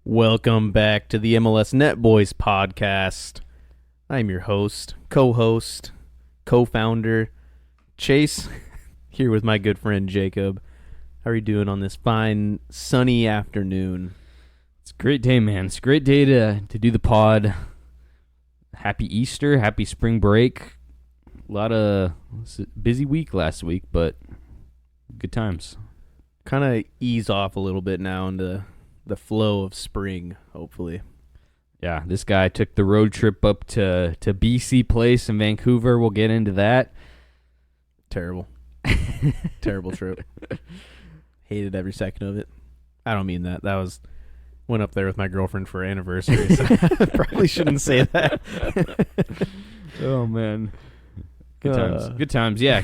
Welcome back to the MLS Net Boys podcast. I'm your host, co-host, co-founder, Chase, here with my good friend Jacob. How are you doing on this fine, sunny afternoon? It's a great day, man. It's a great day to do the pod. Happy Easter, happy spring break. Busy week last week, but good times. Kind of ease off a little bit now into the flow of spring, hopefully. Yeah, this guy took the road trip up to BC Place in Vancouver. We'll get into that. Terrible. Terrible trip. Hated every second of it. I don't mean that. Went up there with my girlfriend for her anniversary, so I probably shouldn't say that. Oh, man. Good times. Good times, yeah.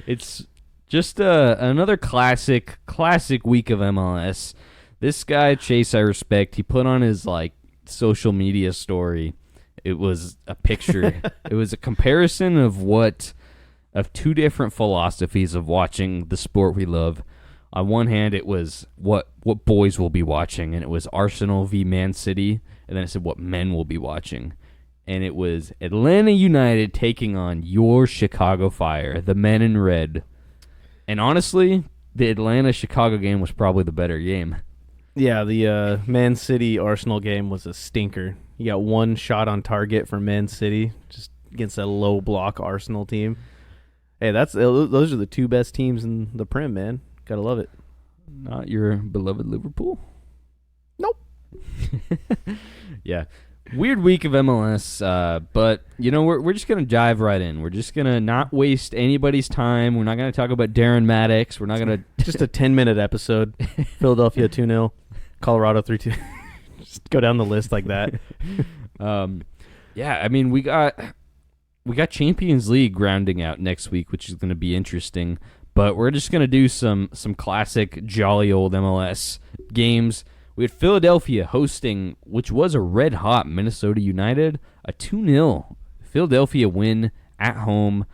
It's just another classic week of MLS. This guy, Chase, I respect. He put on his social media story. It was a picture. It was a comparison of two different philosophies of watching the sport we love. On one hand, it was what boys will be watching, and it was Arsenal v Man City, and then it said what men will be watching. And it was Atlanta United taking on your Chicago Fire, the men in red. And honestly, the Atlanta-Chicago game was probably the better game. Yeah, the Man City-Arsenal game was a stinker. You got one shot on target for Man City, just against a low-block Arsenal team. Hey, those are the two best teams in the Prem, man. Gotta love it. Not your beloved Liverpool? Nope. Yeah. Weird week of MLS, but, we're just going to dive right in. We're just going to not waste anybody's time. We're not going to talk about Darren Maddox. We're not going to... Just a 10-minute episode. Philadelphia 2-0. Colorado 3-2. Just go down the list like that. Yeah, I mean, we got Champions League rounding out next week, which is going to be interesting. But we're just going to do some classic jolly old MLS games. We had Philadelphia hosting, which was a red-hot Minnesota United, a 2-0 Philadelphia win at home.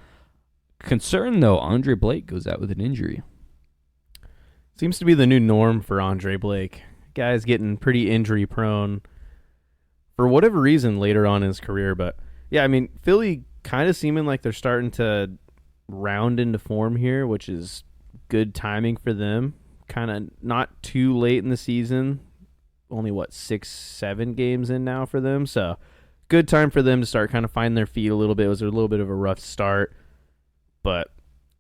Concern, though, Andre Blake goes out with an injury. Seems to be the new norm for Andre Blake. Guy's getting pretty injury-prone for whatever reason later on in his career. But, yeah, I mean, Philly kind of seeming like they're starting to round into form here, which is good timing for them. Kind of not too late in the season. Only, 6-7 games in now for them. So, good time for them to start kind of finding their feet a little bit. It was a little bit of a rough start. But,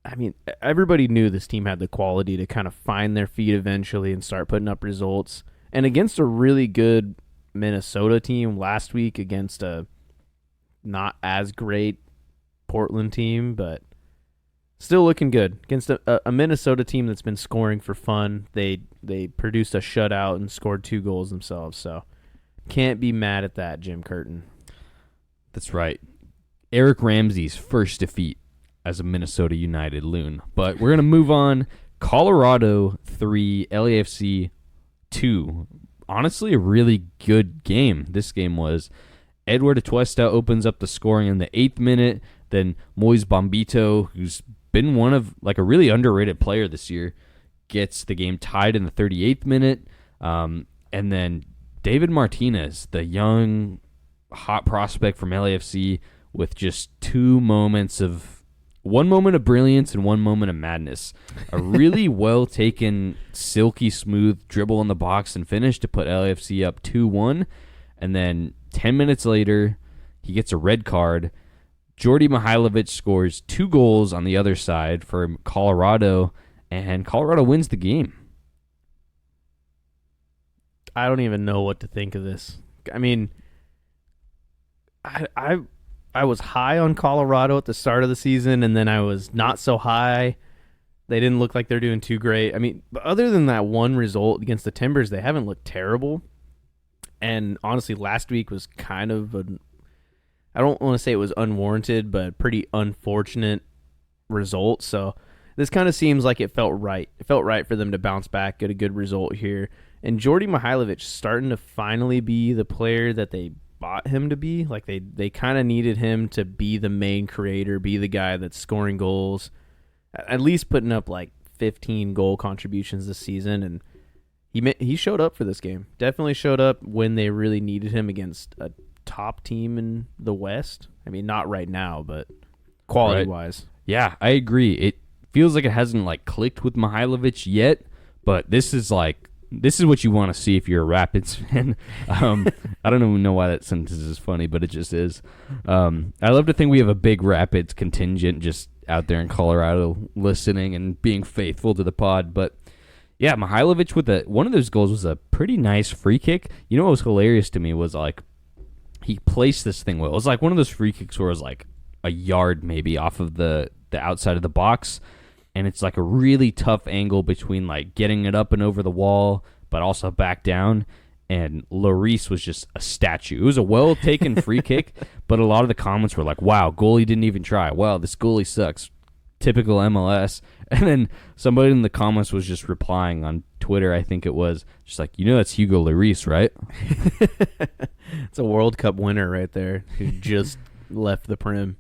I mean, everybody knew this team had the quality to kind of find their feet eventually and start putting up results. And against a really good Minnesota team last week against a not as great Portland team, but still looking good. Against a Minnesota team that's been scoring for fun. They produced a shutout and scored 2 goals themselves. So can't be mad at that, Jim Curtin. That's right. Eric Ramsey's first defeat as a Minnesota United Loon. But we're going to move on. Colorado 3, LAFC 2. Honestly, a really good game. This game was. Edward Atuesta opens up the scoring in the 8th minute. Then Moise Bombito, who's been one of a really underrated player this year, gets the game tied in the 38th minute. And then David Martinez, the young hot prospect from LAFC, with just one moment of brilliance and one moment of madness. A really well taken, silky smooth dribble in the box and finish to put LAFC up 2-1. And then 10 minutes later, he gets a red card. Jordi Mihailovic scores 2 goals on the other side for Colorado, and Colorado wins the game. I don't even know what to think of this. I mean, I was high on Colorado at the start of the season, and then I was not so high. They didn't look like they're doing too great. I mean, but other than that one result against the Timbers, they haven't looked terrible. And honestly, last week was kind of I don't want to say it was unwarranted, but pretty unfortunate result. So this kind of seems like it felt right. It felt right for them to bounce back, get a good result here. And Jordi Mihailovic starting to finally be the player that they bought him to be. Like they kind of needed him to be the main creator, be the guy that's scoring goals, at least putting up 15 goal contributions this season. And he showed up for this game. Definitely showed up when they really needed him against a top team in the West. I mean, not right now, but quality-wise. Yeah, I agree. It feels like it hasn't like clicked with Mihailovic yet, but this is what you want to see if you're a Rapids fan. I don't even know why that sentence is funny, but it just is. I love to think we have a big Rapids contingent just out there in Colorado listening and being faithful to the pod. But yeah, Mihailovic with one of those goals was a pretty nice free kick. You know what was hilarious to me was like he placed this thing well. It was like one of those free kicks where it was like a yard maybe off of the outside of the box. And it's like a really tough angle between like getting it up and over the wall, but also back down. And Lloris was just a statue. It was a well-taken free kick, but a lot of the comments were like, wow, goalie didn't even try. Wow, this goalie sucks. Typical MLS. And then somebody in the comments was just replying on Twitter, I think it was, just like, that's Hugo Lloris, right? It's a World Cup winner right there who just left the Prim.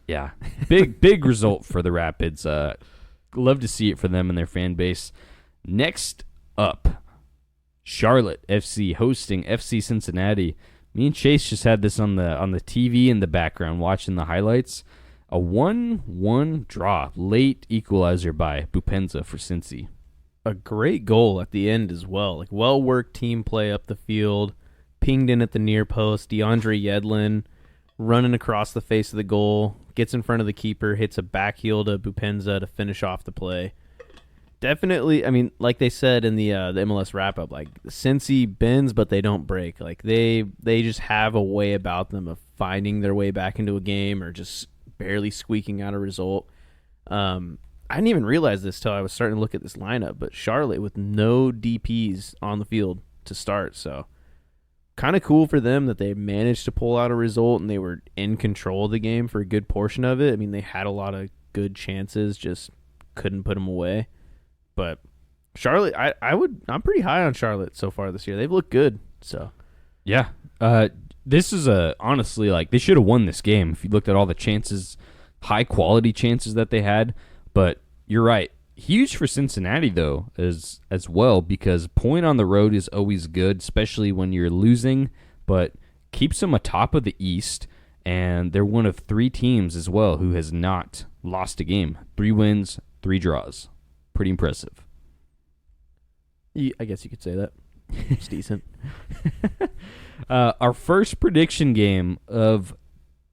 Yeah, big result for the Rapids. Love to see it for them and their fan base. Next up, Charlotte FC hosting FC Cincinnati. Me and Chase just had this on the TV in the background watching the highlights. A 1-1 draw, late equalizer by Bupenza for Cincy. A great goal at the end as well. Like well-worked team play up the field, pinged in at the near post. DeAndre Yedlin running across the face of the goal, gets in front of the keeper, hits a back heel to Bupenza to finish off the play. Definitely, I mean, like they said in the MLS wrap-up, like, Cincy bends, but they don't break. Like, they just have a way about them of finding their way back into a game or just barely squeaking out a result. I didn't even realize this till I was starting to look at this lineup, but Charlotte with no DPs on the field to start, so kind of cool for them that they managed to pull out a result and they were in control of the game for a good portion of it. I mean, they had a lot of good chances, just couldn't put them away. But Charlotte, I'm pretty high on Charlotte so far this year. They've looked good. So yeah, this is honestly, like, they should have won this game if you looked at all the chances, high quality chances that they had. But you're right. Huge for Cincinnati, though, as well, because point on the road is always good, especially when you're losing, but keeps them atop of the East, and they're one of 3 teams as well who has not lost a game. 3 wins, 3 draws. Pretty impressive. I guess you could say that. It's decent. Our first prediction game of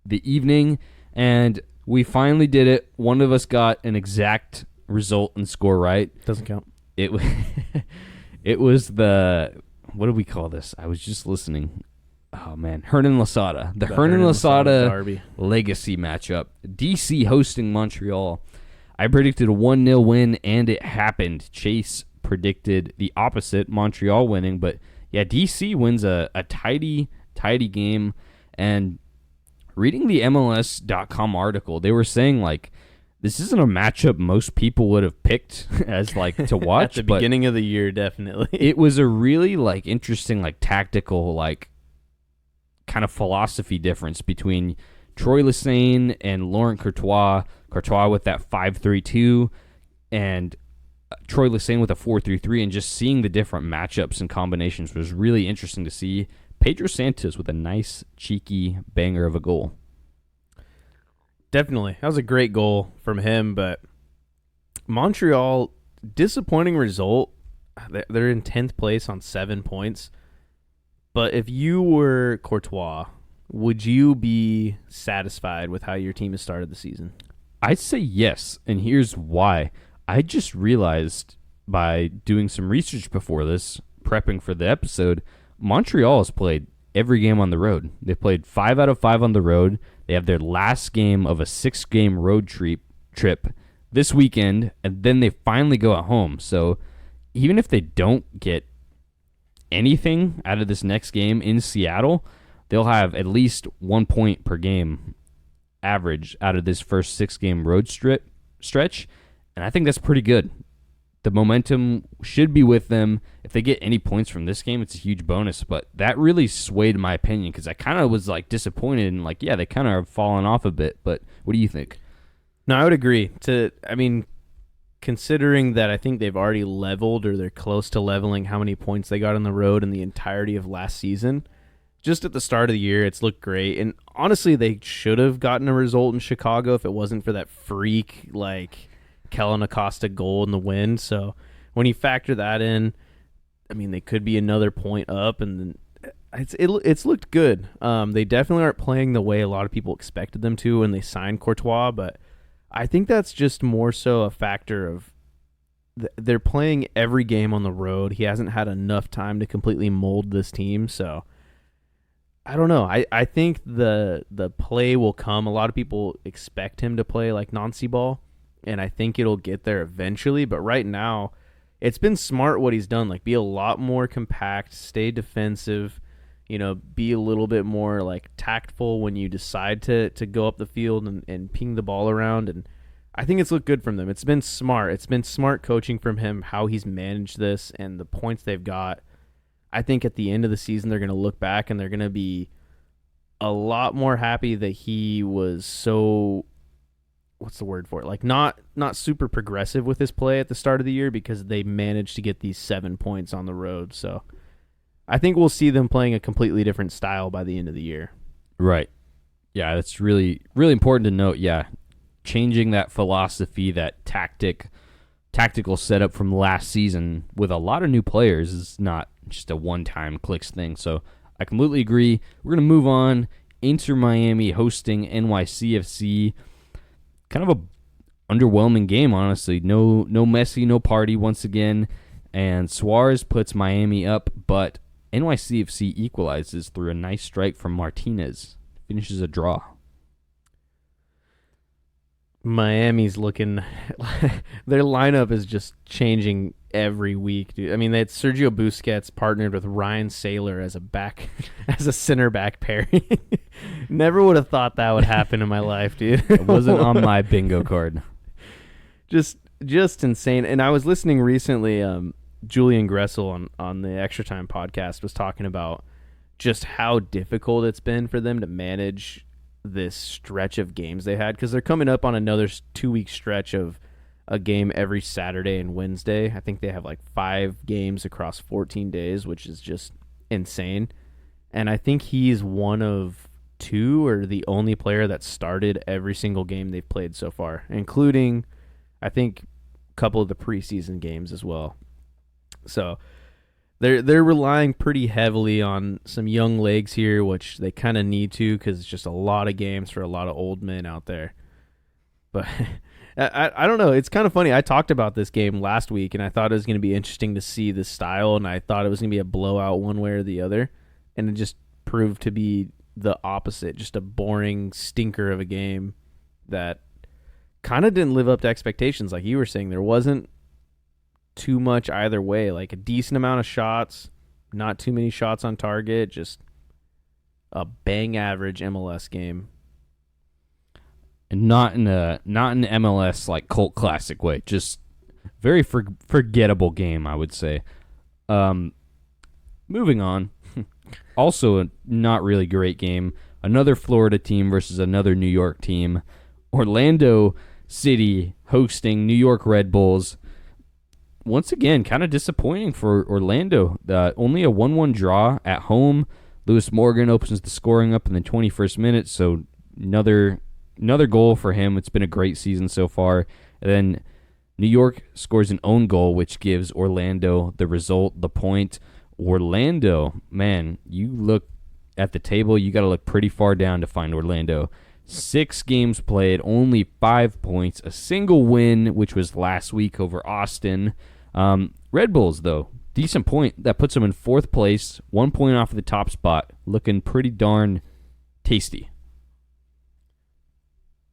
the evening, and we finally did it. One of us got an exact result and score right. Doesn't count. It was the, what do we call this? I was just listening. Oh man, Hernan Losada. The Hernan Losada derby legacy matchup. DC hosting Montreal. I predicted a 1-0 win and it happened. Chase predicted the opposite, Montreal winning, but yeah, DC wins a tidy game. And reading the MLS.com article, they were saying like this isn't a matchup most people would have picked as like to watch at the beginning of the year. Definitely, it was a really like interesting, like tactical, like kind of philosophy difference between Troy Lesesne and Laurent Courtois. Courtois with that 5-3-2 and Troy Lesesne with a 4-3-3, and just seeing the different matchups and combinations was really interesting to see. Pedro Santos with a nice cheeky banger of a goal. Definitely. That was a great goal from him, but Montreal, disappointing result. They're in 10th place on 7 points. But if you were Courtois, would you be satisfied with how your team has started the season? I'd say yes, and here's why. I just realized by doing some research before this, prepping for the episode, Montreal has played every game on the road. They played 5 out of 5 on the road. They have their last game of a 6-game road trip this weekend, and then they finally go at home. So even if they don't get anything out of this next game in Seattle, they'll have at least 1 point per game average out of this first 6-game road stretch, and I think that's pretty good. The momentum should be with them. If they get any points from this game, it's a huge bonus, but that really swayed my opinion because I kind of was like disappointed and like, yeah, they kind of have fallen off a bit, but what do you think? No, I would agree. considering that I think they've already leveled or they're close to leveling how many points they got on the road in the entirety of last season. Just at the start of the year, it's looked great. And honestly, they should have gotten a result in Chicago if it wasn't for that freak, like, Kellen Acosta goal in the wind. So when you factor that in, I mean, they could be another point up, and it's looked good. They definitely aren't playing the way a lot of people expected them to when they signed Courtois, but I think that's just more so a factor of they're playing every game on the road. He hasn't had enough time to completely mold this team, so I don't know. I think the play will come. A lot of people expect him to play like Nancy ball, and I think it'll get there eventually, but right now it's been smart what he's done. Like, be a lot more compact, stay defensive, be a little bit more like tactful when you decide to go up the field and ping the ball around. And I think it's looked good from them. It's been smart. It's been smart coaching from him, how he's managed this and the points they've got. I think at the end of the season, they're going to look back and they're going to be a lot more happy that he was so, what's the word for it? Like, not super progressive with his play at the start of the year, because they managed to get these 7 points on the road. So I think we'll see them playing a completely different style by the end of the year. Right. Yeah, that's really, really important to note. Yeah, changing that philosophy, that tactical setup from last season with a lot of new players is not just a one-time clicks thing. So I completely agree. We're going to move on. Inter Miami hosting NYCFC. Kind of a underwhelming game, honestly. No Messi, no party once again. And Suarez puts Miami up, but NYCFC equalizes through a nice strike from Martinez. Finishes a draw. Miami's looking their lineup is just changing every week, dude. I mean, they had Sergio Busquets partnered with Ryan Saylor as a center back pairing. Never would have thought that would happen in my life, dude. It wasn't on my bingo card. Just insane. And I was listening recently, Julian Gressel on the Extra Time podcast was talking about just how difficult it's been for them to manage this stretch of games they had, because they're coming up on another 2-week stretch of a game every Saturday and Wednesday. I think they have like 5 games across 14 days, which is just insane. And I think he's one of 2 or the only player that started every single game they've played so far, including I think a couple of the preseason games as well. So they're relying pretty heavily on some young legs here, which they kind of need to, because it's just a lot of games for a lot of old men out there. But I don't know. It's kind of funny. I talked about this game last week, and I thought it was going to be interesting to see the style, and I thought it was going to be a blowout one way or the other, and it just proved to be the opposite, just a boring stinker of a game that kind of didn't live up to expectations. Like you were saying, there wasn't too much either way, like a decent amount of shots, not too many shots on target, just a bang average MLS game. And not in an MLS like cult classic way, just very forgettable game, I would say. Moving on. Also a not really great game. Another Florida team versus another New York team. Orlando City hosting New York Red Bulls. Once again, kind of disappointing for Orlando. Only a 1-1 draw at home. Lewis Morgan opens the scoring up in the 21st minute, so another goal for him. It's been a great season so far. And then New York scores an own goal, which gives Orlando the result, the point. Orlando, man, you look at the table, you got to look pretty far down to find Orlando. 6 games played, only 5 points, a single win, which was last week over Austin. Red Bulls, though, decent point. That puts them in 4th place, 1 point off of the top spot. Looking pretty darn tasty.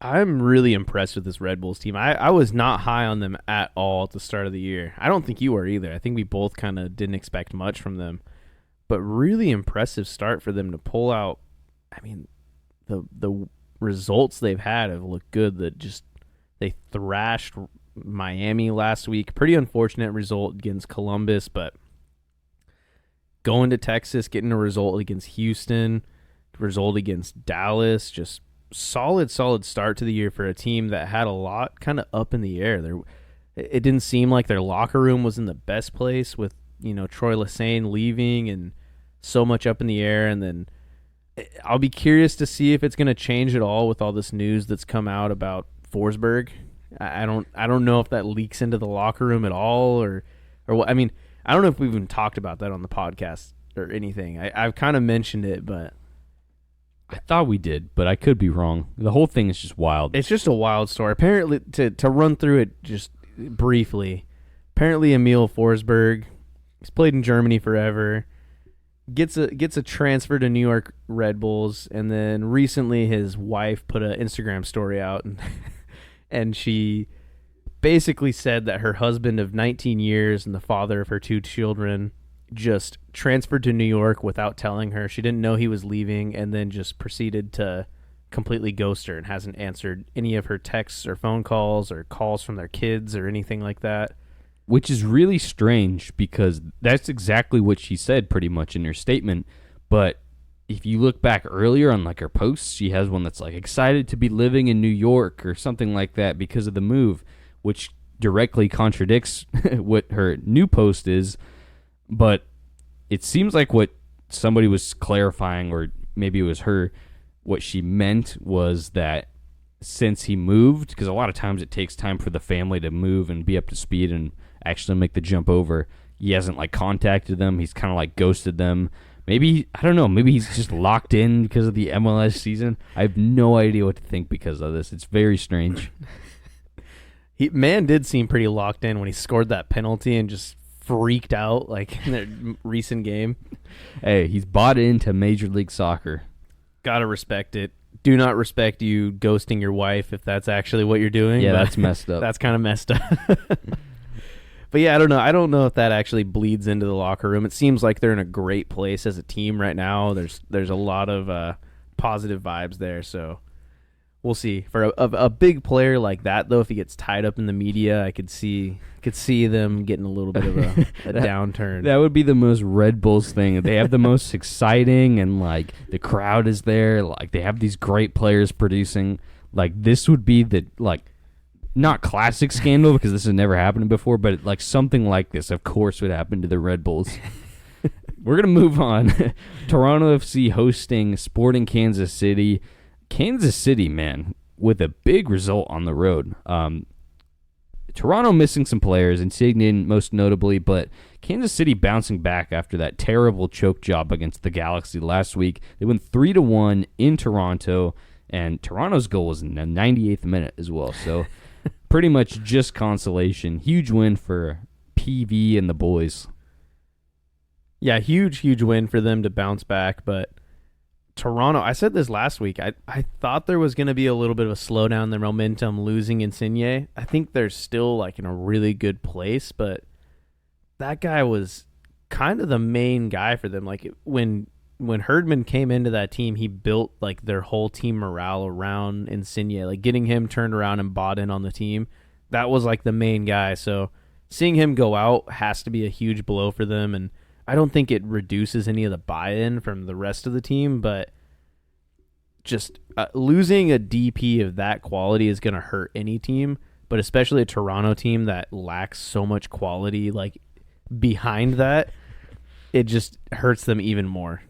I'm really impressed with this Red Bulls team. I was not high on them at all at the start of the year. I don't think you were either. I think we both kind of didn't expect much from them. But really impressive start for them to pull out. I mean, the results they've had have looked good. They thrashed Miami last week. Pretty unfortunate result against Columbus, but going to Texas, getting a result against Houston, result against Dallas, just solid start to the year for a team that had a lot kind of up in the air. it didn't seem like their locker room was in the best place with, Troy Lesesne leaving and so much up in the air. And then I'll be curious to see if it's going to change at all with all this news that's come out about Forsberg. I don't know if that leaks into the locker room at all or what. I mean, I don't know if we've even talked about that on the podcast or anything. I've kind of mentioned it, but I thought we did, but I could be wrong. The whole thing is just wild. It's just a wild story. Apparently, to run through it just briefly, apparently Emil Forsberg, he's played in Germany forever, gets a transfer to New York Red Bulls, and then recently his wife put an Instagram story out, and she basically said that her husband of 19 years and the father of her 2 children just transferred to New York without telling her. She didn't know he was leaving, and then just proceeded to completely ghost her and hasn't answered any of her texts or phone calls or calls from their kids or anything like that. Which is really strange because that's exactly what she said pretty much in her statement. But if you look back earlier on like her posts, she has one that's like excited to be living in New York or something like that because of the move, which directly contradicts what her new post is. But it seems like what somebody was clarifying, or maybe it was her, what she meant was that since he moved, because a lot of times it takes time for the family to move and be up to speed and actually make the jump over, he hasn't like contacted them. He's kind of like ghosted them. Maybe, I don't know, maybe he's just locked in because of the MLS season. I have no idea what to think because of this. It's very strange. Man did seem pretty locked in when he scored that penalty and just freaked out like in their recent game. Hey, he's bought into Major League Soccer. Gotta respect it. Do not respect you ghosting your wife if that's actually what you're doing. Yeah, that's messed up. That's kind of messed up. But yeah, I don't know. I don't know if that actually bleeds into the locker room. It seems like they're in a great place as a team right now. There's a lot of positive vibes there, so we'll see. For a big player like that, though, if he gets tied up in the media, I could see them getting a little bit of a downturn. That would be the most Red Bulls thing. They have the most exciting, and like the crowd is there. Like they have these great players producing. Like this would be the not classic scandal because this has never happened before, but like something like this, of course, would happen to the Red Bulls. We're gonna move on. Toronto FC hosting Sporting Kansas City. Kansas City, man, with a big result on the road. Toronto missing some players, Insignian most notably, but Kansas City bouncing back after that terrible choke job against the Galaxy last week. They went 3-1 in Toronto, and Toronto's goal was in the 98th minute as well. So pretty much just consolation. Huge win for PV and the boys. Yeah, huge win for them to bounce back, but Toronto, I said this last week, I thought there was going to be a little bit of a slowdown in their momentum losing Insigne. I think they're still like in a really good place, but that guy was kind of the main guy for them. Like when Herdman came into that team, he built like their whole team morale around Insigne, like getting him turned around and bought in on the team. That was like the main guy. So seeing him go out has to be a huge blow for them, and I don't think it reduces any of the buy-in from the rest of the team, but just losing a DP of that quality is going to hurt any team, but especially a Toronto team that lacks so much quality like behind that, it just hurts them even more.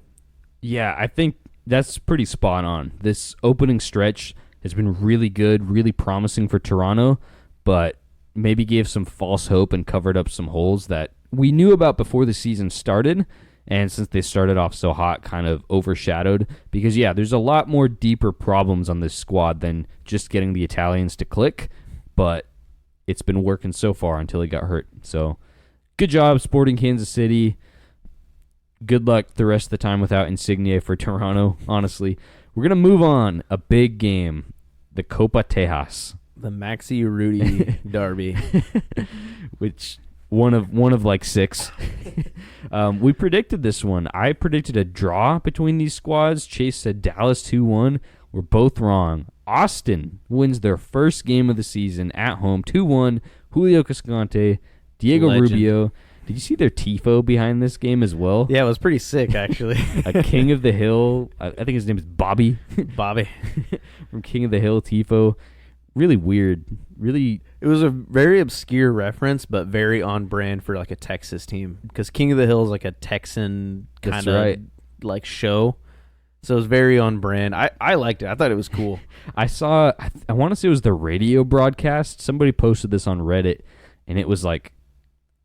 Yeah, I think that's pretty spot on. This opening stretch has been really good, really promising for Toronto, but maybe gave some false hope and covered up some holes that we knew about before the season started, and since they started off so hot, kind of overshadowed. Because, yeah, there's a lot more deeper problems on this squad than just getting the Italians to click, but it's been working so far until he got hurt. So, good job, Sporting Kansas City. Good luck the rest of the time without Insigne for Toronto, honestly. We're going to move on. A big game, the Copa Tejas. The Maxi Rudy derby. Which... One of like 6. We predicted this one. I predicted a draw between these squads. Chase said Dallas 2-1. We're both wrong. Austin wins their first game of the season at home 2-1. Julio Cascante, Diego Legend. Rubio. Did you see their tifo behind this game as well? Yeah, it was pretty sick, actually. A King of the Hill. I think his name is Bobby. Bobby. From King of the Hill tifo. really weird. Really, It was a very obscure reference, but very on brand for like a Texas team because King of the Hill is like a Texan kind of right. like show. So it was very on brand. I liked it. I thought it was cool. I saw. I want to say it was the radio broadcast. Somebody posted this on Reddit, and it was like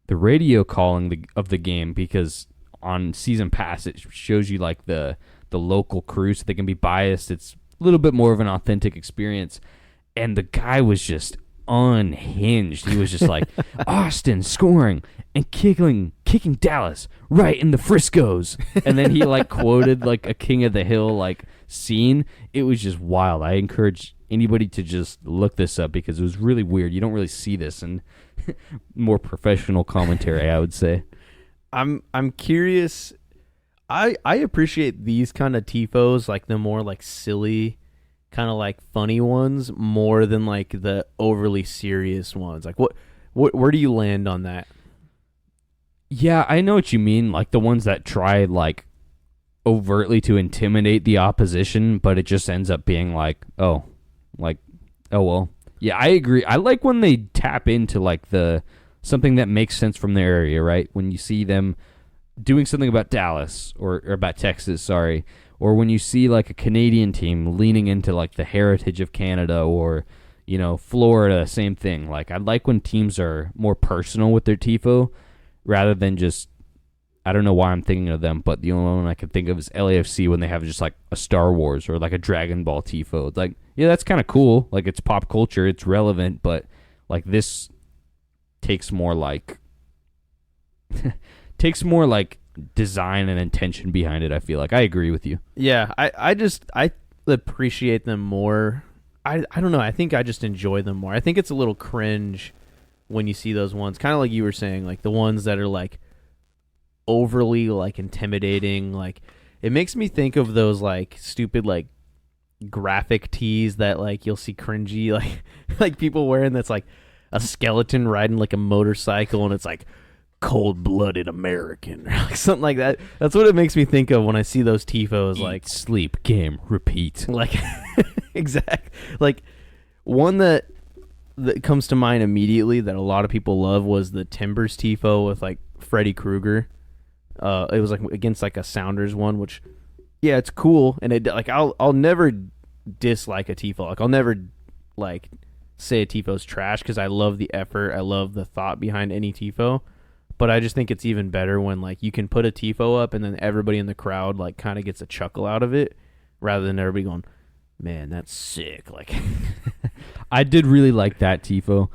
the radio calling of the game because on season pass it shows you like the local crew, so they can be biased. It's a little bit more of an authentic experience, and the guy was just unhinged. He was just like Austin scoring and kicking Dallas right in the Friscoes, and then he like quoted like a King of the Hill like scene. It was just wild. I encourage anybody to just look this up because it was really weird. You don't really see this in more professional commentary, I would say. I'm curious. I appreciate these kind of tifos, like the more like silly, kind of like funny ones, more than like the overly serious ones. Like what where do you land on that? Yeah, I know what you mean. Like the ones that try like overtly to intimidate the opposition, but it just ends up being like, oh well. Yeah, I agree. I like when they tap into like the something that makes sense from their area, right? When you see them doing something about Dallas or about Texas, sorry, or when you see like a Canadian team leaning into like the heritage of Canada or, you know, Florida, same thing. Like I like when teams are more personal with their tifo rather than just, I don't know why I'm thinking of them, but the only one I can think of is LAFC when they have just like a Star Wars or like a Dragon Ball tifo. It's like, yeah, that's kind of cool. Like it's pop culture, it's relevant, but like this takes more like design and intention behind it. I feel like I agree with you. Yeah, I appreciate them more. I don't know. I think I just enjoy them more. I think it's a little cringe when you see those ones, kind of like you were saying, like the ones that are like overly like intimidating. Like it makes me think of those like stupid like graphic tees that like you'll see cringy like people wearing that's like a skeleton riding like a motorcycle and it's like cold-blooded American or like something like that. That's what it makes me think of when I see those tifos. Eat, like sleep, game, repeat. Like exact. Like one that comes to mind immediately that a lot of people love was the Timbers tifo with like Freddy Krueger. It was like against like a Sounders one, which yeah, it's cool, and it like I'll never dislike a tifo. Like I'll never like say a tifo's trash because I love the effort, I love the thought behind any tifo. But I just think it's even better when like you can put a tifo up and then everybody in the crowd like kind of gets a chuckle out of it, rather than everybody going, "Man, that's sick!" Like, I did really like that tifo.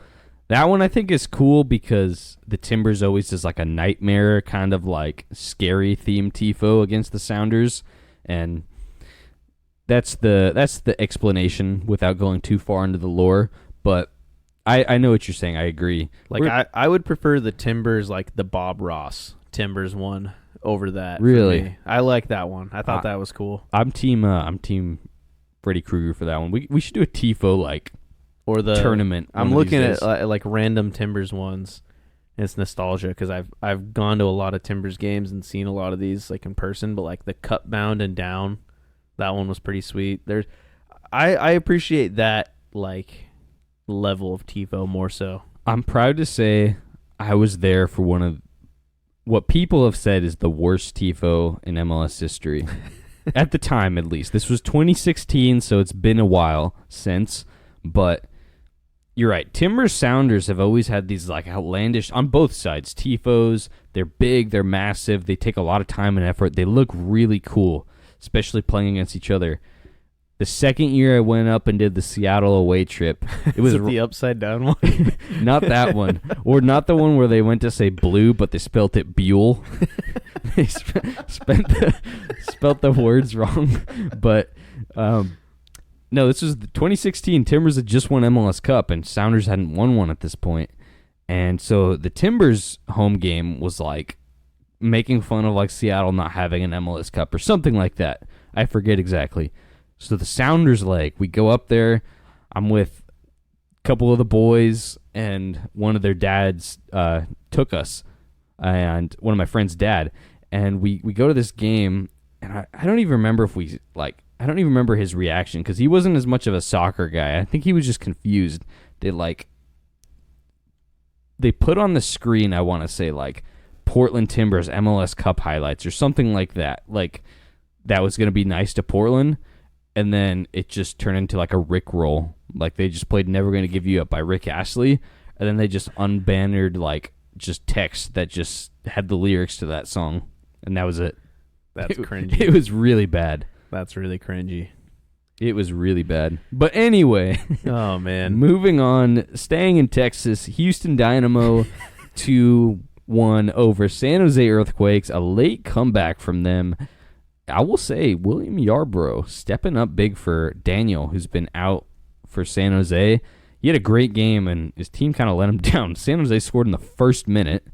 That one I think is cool because the Timbers always does like a nightmare kind of like scary themed tifo against the Sounders, and that's the explanation without going too far into the lore. But I know what you're saying. I agree. Like I would prefer the Timbers, like the Bob Ross Timbers one over that. Really, for me. I like that one. I thought that was cool. I'm team Freddy Krueger for that one. We should do a tifo like or the tournament. I'm looking at like random Timbers ones. It's nostalgia because I've gone to a lot of Timbers games and seen a lot of these like in person. But like the Cup Bound and Down, that one was pretty sweet. I appreciate that like level of tifo more so. I'm proud to say I was there for one of what people have said is the worst tifo in MLS history. At the time, at least. This was 2016, so it's been a while since. But you're right. Timbers Sounders have always had these like outlandish, on both sides, tifos. They're big, they're massive, they take a lot of time and effort. They look really cool, especially playing against each other. The second year I went up and did the Seattle away trip, it was the upside down one. Not that one, or not the one where they went to say blue, but they spelt it Buell. They spelt the words wrong. But no, this was the 2016. Timbers had just won MLS Cup, and Sounders hadn't won one at this point. And so the Timbers home game was like making fun of like Seattle not having an MLS Cup or something like that. I forget exactly. So the Sounders leg, we go up there. I'm with a couple of the boys, and one of their dads took us, and one of my friend's dad. And we go to this game, and I don't even remember if I don't even remember his reaction because he wasn't as much of a soccer guy. I think he was just confused. They put on the screen, I want to say, like, Portland Timbers MLS Cup highlights or something like that. Like, that was going to be nice to Portland, and then it just turned into, like, a Rickroll. Like, they just played Never Gonna Give You Up by Rick Astley, and then they just unbannered, like, just text that just had the lyrics to that song, and that was it. That's cringy. It was really bad. That's really cringy. It was really bad. But anyway. Oh, man. Moving on. Staying in Texas. Houston Dynamo 2-1 over San Jose Earthquakes. A late comeback from them. I will say, William Yarbrough stepping up big for Daniel, who's been out for San Jose. He had a great game, and his team kind of let him down. San Jose scored in the first minute.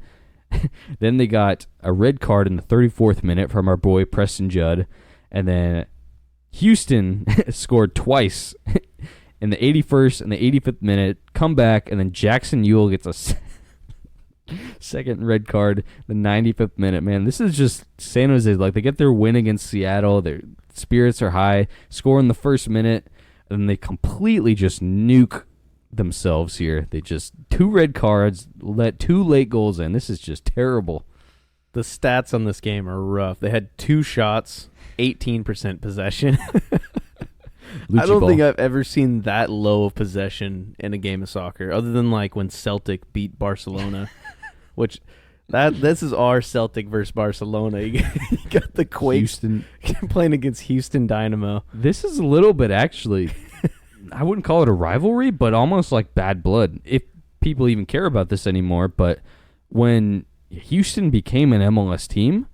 Then they got a red card in the 34th minute from our boy Preston Judd. And then Houston scored twice in the 81st and the 85th minute, comeback, and then Jackson Ewell gets a second red card the 95th minute. Man, this is just San Jose. Like, they get their win against Seattle. Their spirits are high. Score in the first minute, and then they completely just nuke themselves here. They just 2 red cards, let 2 late goals in. This is just terrible. The stats on this game are rough. They had 2 shots, 18% possession. I don't think I've ever seen that low of possession in a game of soccer, other than like when Celtic beat Barcelona, which this is our Celtic versus Barcelona. You got the Quakes playing against Houston Dynamo. This is a little bit, actually, I wouldn't call it a rivalry, but almost like bad blood, if people even care about this anymore. But when Houston became an MLS team,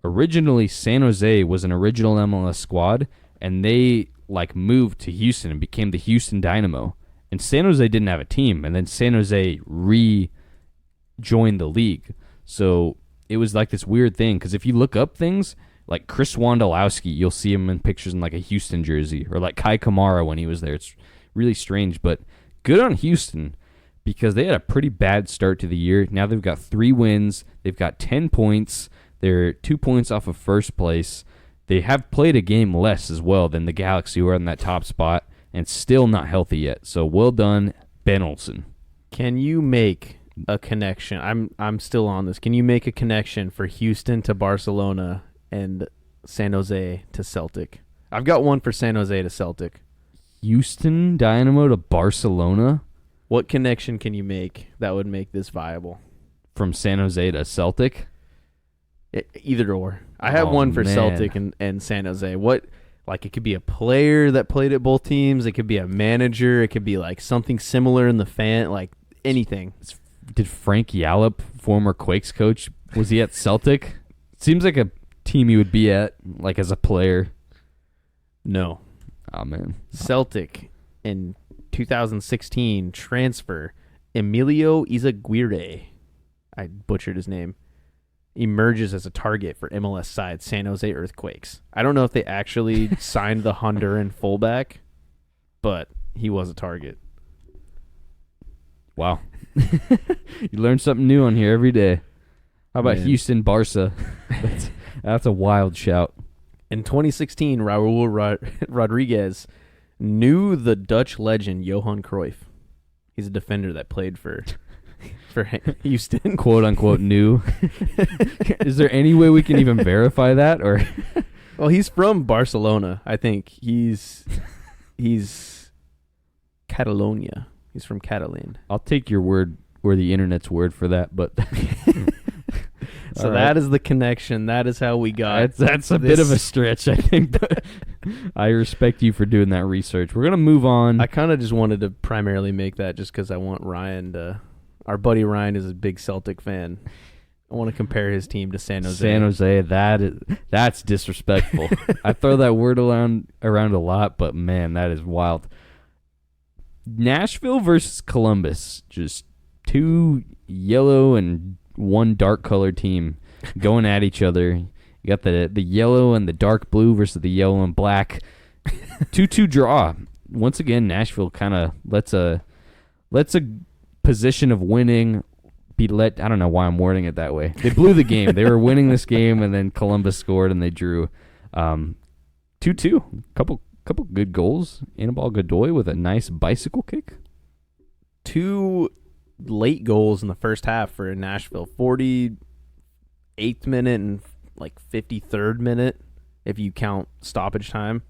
originally San Jose was an original MLS squad, and they like moved to Houston and became the Houston Dynamo. And San Jose didn't have a team, and then San Jose rejoined the league. So it was like this weird thing, because if you look up things, like Chris Wondolowski, you'll see him in pictures in like a Houston jersey, or like Kai Kamara when he was there. It's really strange, but good on Houston, because they had a pretty bad start to the year. Now they've got 3 wins. They've got 10 points. They're 2 points off of first place. They have played a game less as well than the Galaxy, who are in that top spot, and still not healthy yet. So well done, Ben Olsen. Can you make a connection? I'm still on this. Can you make a connection for Houston to Barcelona and San Jose to Celtic? I've got one for San Jose to Celtic. Houston Dynamo to Barcelona? What connection can you make that would make this viable? From San Jose to Celtic? Either or. I have one for Celtic and San Jose. What, like, it could be a player that played at both teams. It could be a manager. It could be like something similar in the fan, like anything. Did Frank Yallop, former Quakes coach, was he at Celtic? Seems like a team you would be at, like, as a player. No. Oh, man. Celtic in 2016 transfer Emilio Izaguirre. I butchered his name. Emerges as a target for MLS side San Jose Earthquakes. I don't know if they actually signed the Honduran fullback, but he was a target. Wow. You learn something new on here every day. How about Houston Barca? That's a wild shout. In 2016, Raul Rodriguez knew the Dutch legend Johan Cruyff. He's a defender that played for Houston. Quote unquote new. Is there any way we can even verify that? Or well, he's from Barcelona. I think he's Catalonia. He's from Catalan. I'll take your word or the internet's word for that, but so that is the connection. That is how we got. That's a bit of a stretch, I think. But I respect you for doing that research. We're gonna move on. I kind of just wanted to primarily make that just because I want Ryan to. Our buddy Ryan is a big Celtic fan. I want to compare his team to San Jose. San Jose, that's disrespectful. I throw that word around a lot, but man, that is wild. Nashville versus Columbus, just 2 yellow and 1 dark colored team going at each other. You got the yellow and the dark blue versus the yellow and black. 2-2 draw. Once again, Nashville kind of lets a position of winning be let. I don't know why I'm wording it that way. They blew the game. They were winning this game, and then Columbus scored and they drew. 2-2. Couple good goals. Anibal Godoy with a nice bicycle kick. 2 late goals in the first half for Nashville. 48th minute and like 53rd minute if you count stoppage time,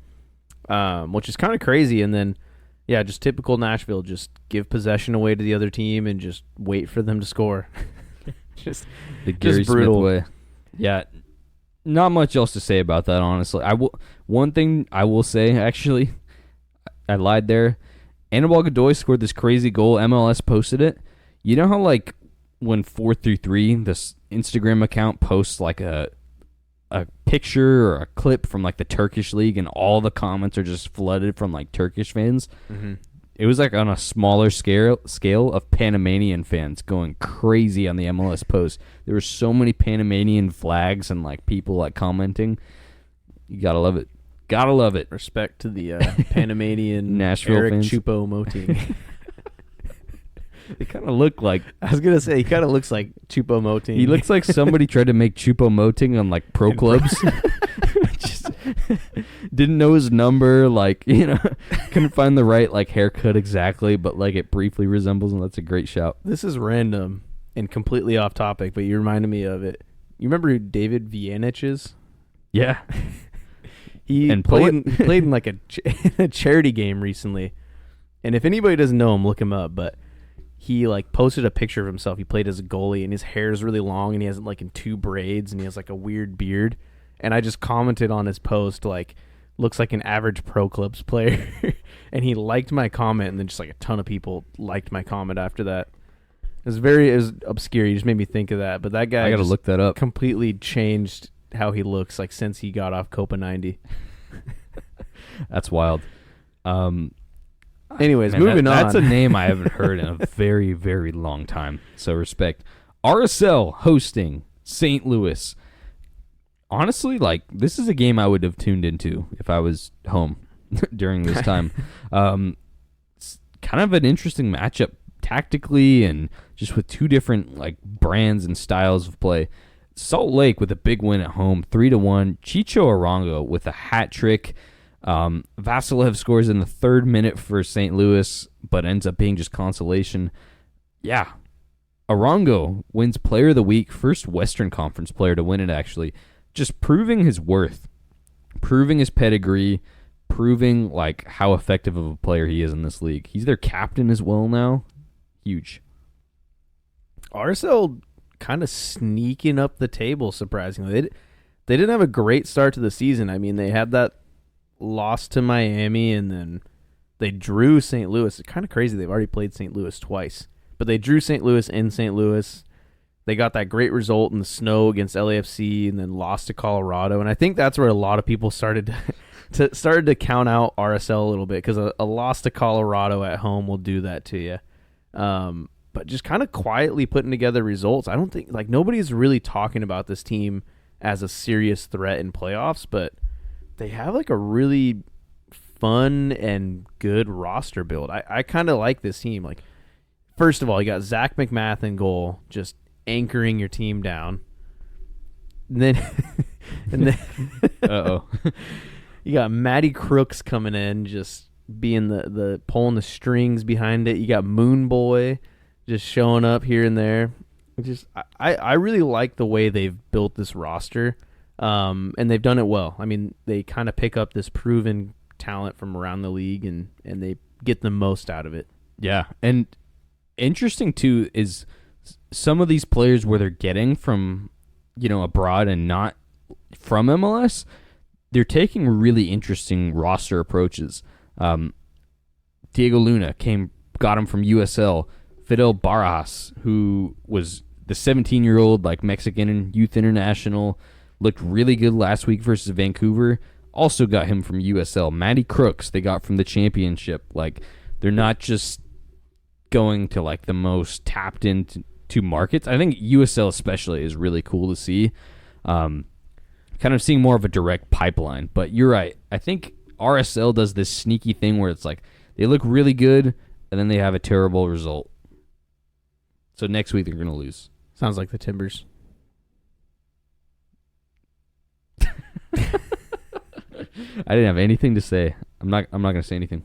which is kind of crazy. And then, yeah, just typical Nashville. Just give possession away to the other team and just wait for them to score. just the Gary just brutal. Smith way. Yeah, not much else to say about that, honestly. One thing I will say, actually, I lied there. Anibal Godoy scored this crazy goal. MLS posted it. You know how, like, when 433, this Instagram account posts, like, a picture or a clip from, like, the Turkish league, and all the comments are just flooded from, like, Turkish fans? Mm-hmm. It was, like, on a smaller scale of Panamanian fans going crazy on the MLS post. There were so many Panamanian flags and, like, people, like, commenting. You gotta love it. Gotta love it. Respect to the Panamanian Nashville Eric fans. Choupo-Moting. They kind of look like... I was going to say, he kind of looks like Choupo-Moting. He looks like somebody tried to make Choupo-Moting on, like, pro clubs. Just didn't know his number, like, you know, couldn't find the right, like, haircut exactly, but, like, it briefly resembles him. That's a great shout. This is random and completely off topic, but you reminded me of it. You remember who David Vianich is? Yeah. He played in like a charity game recently, and if anybody doesn't know him, look him up. But he like posted a picture of himself. He played as a goalie, and his hair is really long, and he has it like in 2 braids, and he has like a weird beard. And I just commented on his post like, looks like an average pro clubs player, and he liked my comment, and then just like a ton of people liked my comment after that. It was obscure. He just made me think of that. But that guy, I gotta look that up. Completely changed how he looks like since he got off Copa 90. That's wild. Anyways, man, moving on. That's a name I haven't heard in a very, very long time. So respect. RSL hosting St. Louis. Honestly, like, this is a game I would have tuned into if I was home during this time. It's kind of an interesting matchup tactically and just with 2 different like brands and styles of play. Salt Lake with a big win at home, 3-1. Chicho Arango with a hat trick. Vasilev scores in the 3rd minute for St. Louis, but ends up being just consolation. Yeah. Arango wins Player of the Week, first Western Conference player to win it, actually. Just proving his worth, proving his pedigree, proving like how effective of a player he is in this league. He's their captain as well now. Huge. RSL kind of sneaking up the table, surprisingly. They didn't have a great start to the season. I mean, they had that loss to Miami, and then they drew St. Louis. It's kind of crazy. They've already played St. Louis twice. But they drew St. Louis in St. Louis. They got that great result in the snow against LAFC and then lost to Colorado. And I think that's where a lot of people started to count out RSL a little bit, because a loss to Colorado at home will do that to you. But just kind of quietly putting together results. I don't think, like, nobody's really talking about this team as a serious threat in playoffs, but they have like a really fun and good roster build. I kind of like this team. Like, first of all, you got Zach McMath in goal, just anchoring your team down. And then you got Matty Crooks coming in, just being the pulling the strings behind it. You got Moon Boy just showing up here and there. I really like the way they've built this roster, and they've done it well. I mean, they kind of pick up this proven talent from around the league, and they get the most out of it. Yeah, and interesting too is some of these players where they're getting from, you know, abroad and not from MLS, they're taking really interesting roster approaches. Diego Luna got him from USL. Fidel Barajas, who was the 17-year-old like Mexican youth international, looked really good last week versus Vancouver. Also got him from USL. Matty Crooks they got from the championship. Like, they're not just going to like the most tapped into markets. I think USL especially is really cool to see. Kind of seeing more of a direct pipeline. But you're right. I think RSL does this sneaky thing where it's like they look really good and then they have a terrible result. So next week they're going to lose. Sounds like the Timbers. I didn't have anything to say. I'm not gonna say anything.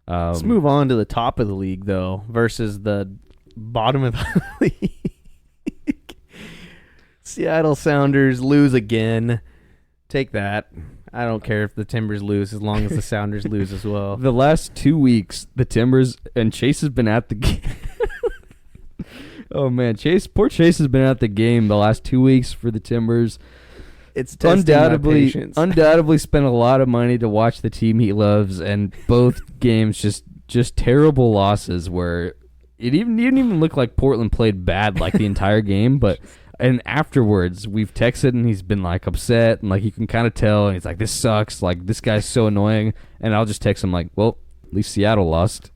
Let's move on to the top of the league though, versus the bottom of the league. Seattle Sounders lose again. Take that. I don't care if the Timbers lose as long as the Sounders lose as well. The last 2 weeks, the Timbers and Chase has been at the game. Oh man, poor Chase has been at the game the last 2 weeks for the Timbers. It's undoubtedly spent a lot of money to watch the team he loves, and both games just terrible losses where it didn't even look like Portland played bad like the entire game, and afterwards we've texted and he's been like upset and like you can kind of tell, and he's like, this sucks, like this guy's so annoying, and I'll just text him like, well, at least Seattle lost.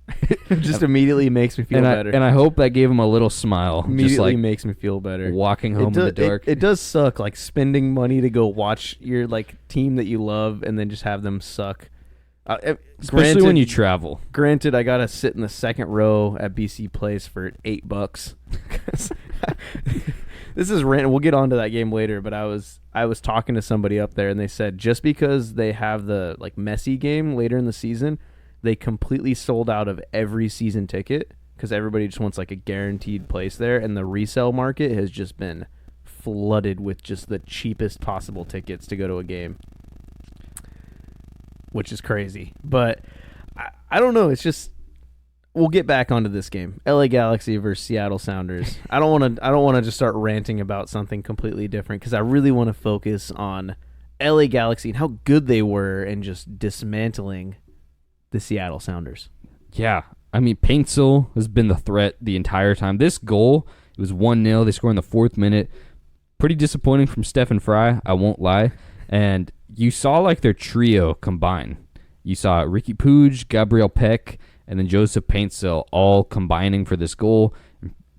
Just immediately makes me feel better. And I hope that gave him a little smile. Immediately just like makes me feel better. Walking home in the dark. It does suck, like spending money to go watch your like team that you love and then just have them suck. Especially when you travel. Granted, I gotta sit in the second row at BC Place for $8. This is random. We'll get onto that game later, but I was talking to somebody up there and they said just because they have the like Messi game later in the season, they completely sold out of every season ticket because everybody just wants like a guaranteed place there, and the resale market has just been flooded with just the cheapest possible tickets to go to a game, which is crazy. But I don't know. It's just, we'll get back onto this game, LA Galaxy versus Seattle Sounders. I don't want to just start ranting about something completely different because I really want to focus on LA Galaxy and how good they were and just dismantling the Seattle Sounders. Yeah. I mean, Paintsel has been the threat the entire time. This goal, it was 1-0. They scored in the 4th minute. Pretty disappointing from Stephen Fry, I won't lie. And you saw like their trio combine. You saw Ricky Puig, Gabriel Peck, and then Joseph Paintsel all combining for this goal.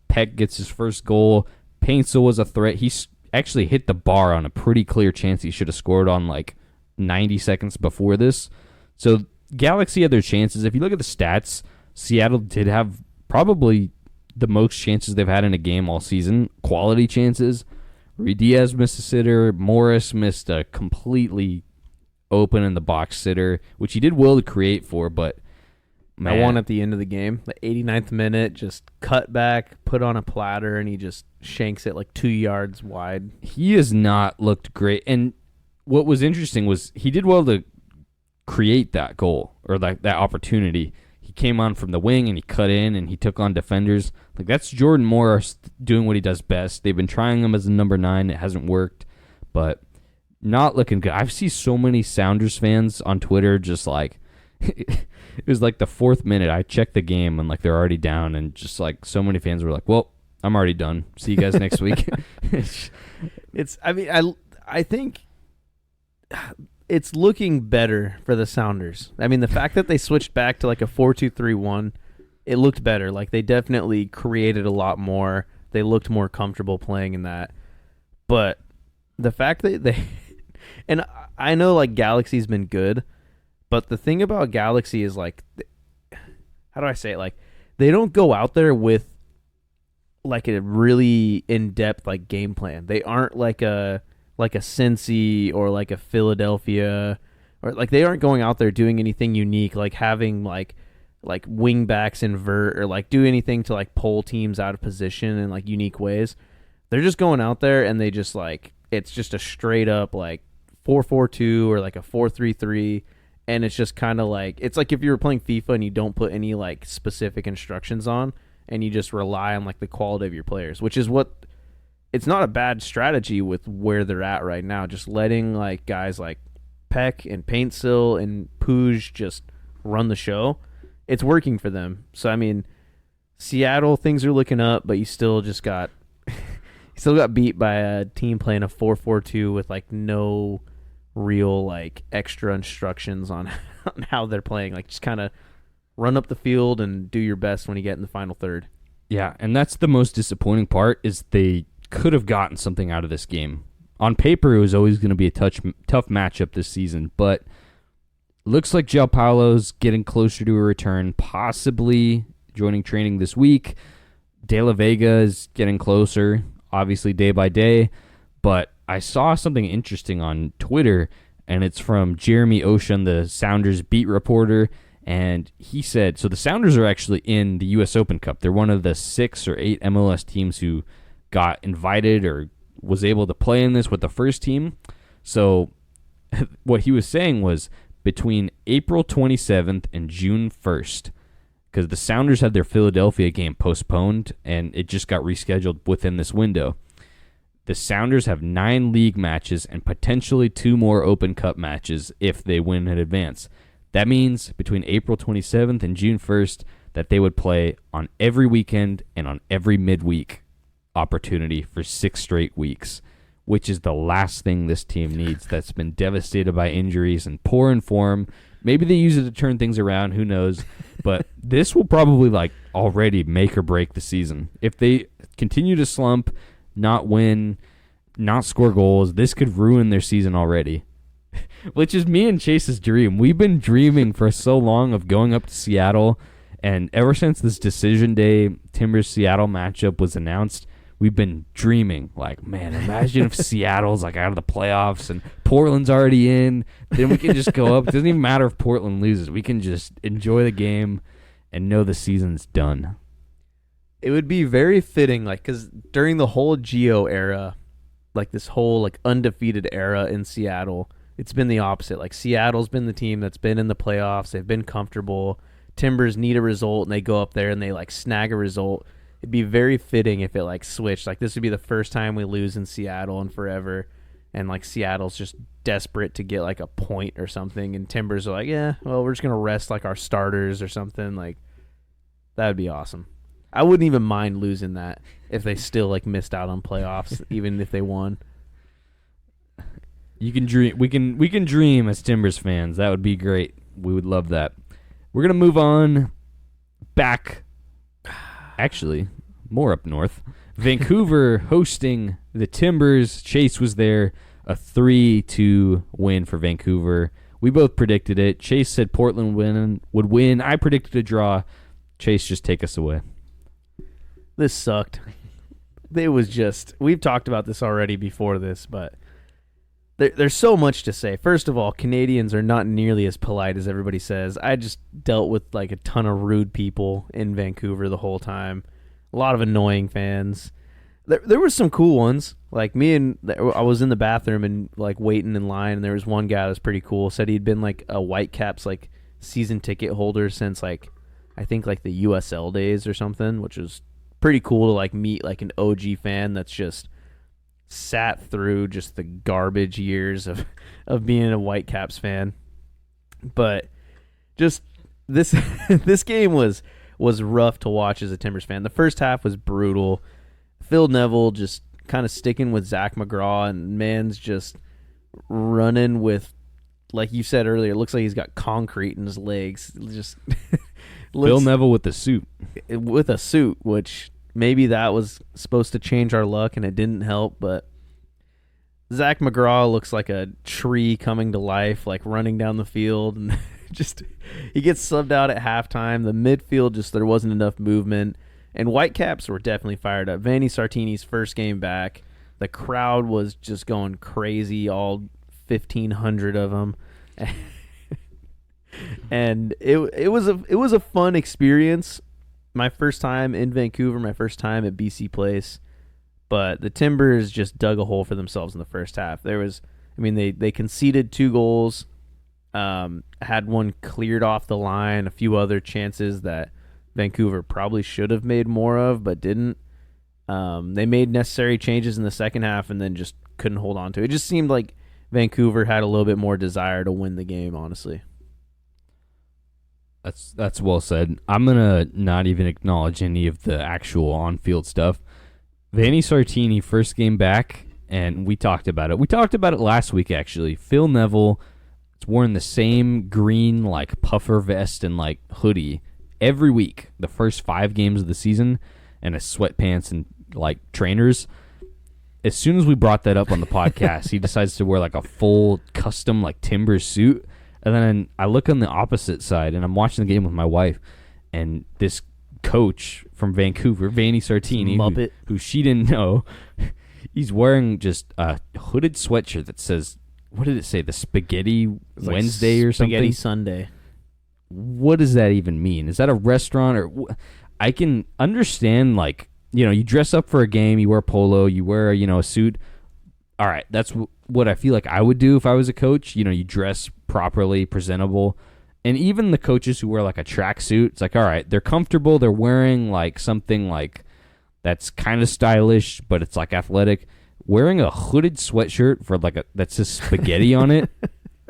Peck gets his first goal. Paintsel was a threat. He actually hit the bar on a pretty clear chance he should have scored on like 90 seconds before this. So Galaxy had their chances. If you look at the stats, Seattle did have probably the most chances they've had in a game all season. Quality chances. Rui Diaz missed a sitter. Morris missed a completely open in the box sitter, which he did well to create for, but man. I won at the end of the game. The 89th minute, just cut back, put on a platter, and he just shanks it like 2 yards wide. He has not looked great. And what was interesting was he did well to create that goal or that opportunity. He came on from the wing and he cut in and he took on defenders. Like that's Jordan Morris doing what he does best. They've been trying him as a number 9. It hasn't worked, but not looking good. I've seen so many Sounders fans on Twitter just like it was like the 4th minute. I checked the game and like they're already down, and just like so many fans were like, "Well, I'm already done. See you guys next week." I think it's looking better for the Sounders. I mean, the fact that they switched back to like a 4-2-3-1, it looked better. Like they definitely created a lot more. They looked more comfortable playing in that. But the fact that they and I know like Galaxy's been good, but the thing about Galaxy is like, how do I say it? Like they don't go out there with like a really in-depth like game plan. They aren't like a Cincy or like a Philadelphia, or like they aren't going out there doing anything unique, like having like wing backs invert or like do anything to like pull teams out of position in like unique ways. They're just going out there and they just like, it's just a straight up like 4-4-2 or like a 4-3-3, and it's just kind of like, it's like if you were playing FIFA and you don't put any like specific instructions on and you just rely on like the quality of your players, which is what, it's not a bad strategy with where they're at right now. Just letting like guys like Peck and Paintsel and Puig just run the show. It's working for them. So I mean, Seattle, things are looking up, but you still just got beat by a team playing a 4-4-2 with like no real like extra instructions on how they're playing. Like just kind of run up the field and do your best when you get in the final third. Yeah, and that's the most disappointing part, is they could have gotten something out of this game. On paper, it was always going to be a tough matchup this season, but looks like João Paulo's getting closer to a return, possibly joining training this week. De La Vega is getting closer, obviously day by day, but I saw something interesting on Twitter, and it's from Jeremy Ocean, the Sounders beat reporter. And he said, so the Sounders are actually in the U.S. Open Cup. They're one of the 6 or 8 MLS teams who got invited or was able to play in this with the first team. So what he was saying was between April 27th and June 1st, because the Sounders had their Philadelphia game postponed, and it just got rescheduled within this window. The Sounders have 9 league matches and potentially 2 more Open Cup matches if they win in advance. That means between April 27th and June 1st that they would play on every weekend and on every midweek opportunity for 6 straight weeks, which is the last thing this team needs that's been devastated by injuries and poor in form. Maybe they use it to turn things around, who knows? But this will probably already make or break the season. If they continue to slump, not win, not score goals, this could ruin their season already. Which is me and Chase's dream. We've been dreaming for so long of going up to Seattle, and ever since this decision day Timbers-Seattle matchup was announced, we've been dreaming, man, imagine if Seattle's out of the playoffs and Portland's already in. Then we can just go up. It doesn't even matter if Portland loses. We can just enjoy the game and know the season's done. It would be very fitting, because during the whole Gio era, this whole undefeated era in Seattle, it's been the opposite. Seattle's been the team that's been in the playoffs. They've been comfortable. Timbers need a result, and they go up there and they snag a result. It'd be very fitting if it switched. This would be the first time we lose in Seattle in forever, and Seattle's just desperate to get a point or something, and Timbers are yeah, well, we're just gonna rest our starters or something. That would be awesome. I wouldn't even mind losing that if they still missed out on playoffs, even if they won. You can dream. We can dream as Timbers fans. That would be great. We would love that. We're gonna move on back. Actually, more up north. Vancouver hosting the Timbers. Chase was there. A 3-2 win for Vancouver. We both predicted it. Chase said Portland would win. I predicted a draw. Chase, just take us away. This sucked. It was just, we've talked about this already before this, but there's so much to say. First of all, Canadians are not nearly as polite as everybody says. I just dealt with a ton of rude people in Vancouver the whole time. A lot of annoying fans. There were some cool ones. I was in the bathroom and waiting in line, and there was one guy that was pretty cool. Said he'd been a Whitecaps season ticket holder since I think the USL days or something, which was pretty cool to meet an OG fan that's just sat through just the garbage years of being a Whitecaps fan. But just this this game was rough to watch as a Timbers fan. The first half was brutal. Phil Neville just kind of sticking with Zach McGraw, and man's just running with, like you said earlier, it looks like he's got concrete in his legs. Just Phil Neville with the suit. With a suit, which maybe that was supposed to change our luck, and it didn't help, but Zach McGraw looks like a tree coming to life, running down the field, and just he gets subbed out at halftime. The midfield, just there wasn't enough movement, and Whitecaps were definitely fired up. Vanni Sartini's first game back, the crowd was just going crazy, all 1,500 of them, and it was a fun experience. My first time in Vancouver, my first time at BC Place, but the Timbers just dug a hole for themselves in the first half. They conceded 2 goals, had one cleared off the line, a few other chances that Vancouver probably should have made more of, but didn't. They made necessary changes in the second half and then just couldn't hold on to it. It just seemed like Vancouver had a little bit more desire to win the game, honestly. That's well said. I'm going to not even acknowledge any of the actual on-field stuff. Vanni Sartini, first game back, and we talked about it. We talked about it last week, actually. Phil Neville is wearing the same green, puffer vest and, hoodie every week, the first 5 games of the season, and his sweatpants and, trainers. As soon as we brought that up on the podcast, he decides to wear, a full custom, Timbers suit. And then I look on the opposite side, and I'm watching the game with my wife, and this coach from Vancouver, Vanni Sartini, who she didn't know, he's wearing just a hooded sweatshirt that says what did it say? The Spaghetti It's like Wednesday or something? Spaghetti Sunday. What does that even mean? Is that a restaurant or I can understand like, you dress up for a game, you wear polo, you wear, a suit. All right, that's what I feel like I would do if I was a coach. You dress properly, presentable. And even the coaches who wear like a tracksuit, it's like, all right, they're comfortable, they're wearing like something like that's kind of stylish, but it's like athletic. Wearing a hooded sweatshirt for like that says spaghetti on it,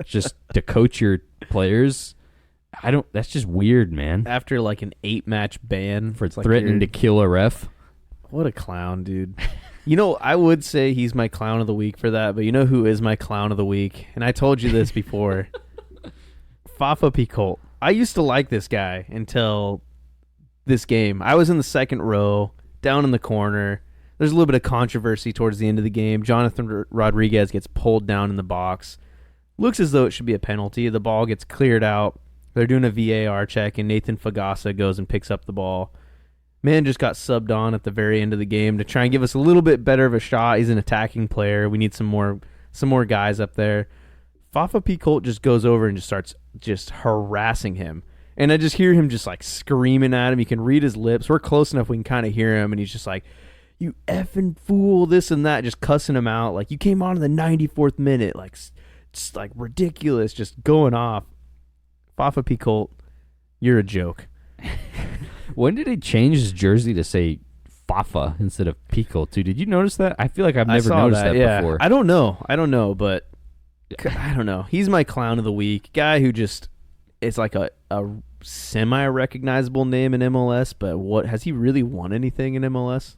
just to coach your players. That's just weird, man. After like an 8-match ban For threatening to kill a ref. What a clown, dude. I would say he's my clown of the week for that, but you know who is my clown of the week? And I told you this before. Fafa Picoult. I used to like this guy until this game. I was in the second row, down in the corner. There's a little bit of controversy towards the end of the game. Jonathan Rodriguez gets pulled down in the box. Looks as though it should be a penalty. The ball gets cleared out. They're doing a VAR check, and Nathan Fagasa goes and picks up the ball. Man just got subbed on at the very end of the game to try and give us a little bit better of a shot. He's an attacking player. We need some more guys up there. Fafa Picoult just goes over and just starts just harassing him. And I just hear him just like screaming at him. You can read his lips. We're close enough we can kind of hear him, and he's just like, "You effing fool," this and that, just cussing him out. Like, you came on in the 94th minute. Like, it's like ridiculous, just going off. Fafa Picoult, you're a joke. When did he change his jersey to say Fafa instead of Picoult, too? Did you notice that? I feel like I've never noticed that before. I don't know, but I don't know. He's my clown of the week. Guy who just is like a semi-recognizable name in MLS, but what has he really won anything in MLS?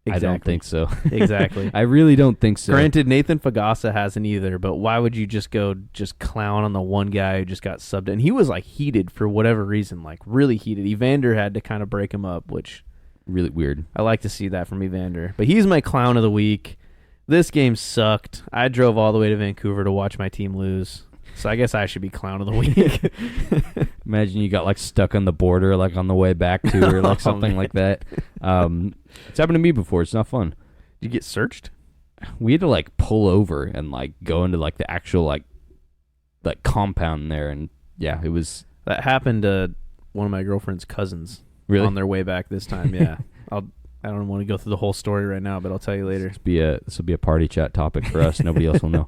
Exactly. I don't think so. Exactly. I really don't think so. Granted, Nathan Fagasa hasn't either, but why would you just go clown on the one guy who just got subbed? And he was like heated for whatever reason, like really heated. Evander had to kind of break him up, which really weird. I like to see that from Evander. But he's my clown of the week. This game sucked. I drove all the way to Vancouver to watch my team lose. So I guess I should be clown of the week. Imagine you got like stuck on the border like on the way back to or like something like that. It's happened to me before. It's not fun. Did you get searched? We had to like pull over and like go into like the actual like compound there, and yeah, it was. That happened to one of my girlfriend's cousins. Really? On their way back this time, yeah. I don't want to go through the whole story right now, but I'll tell you later. This will be a party chat topic for us. Nobody else will know.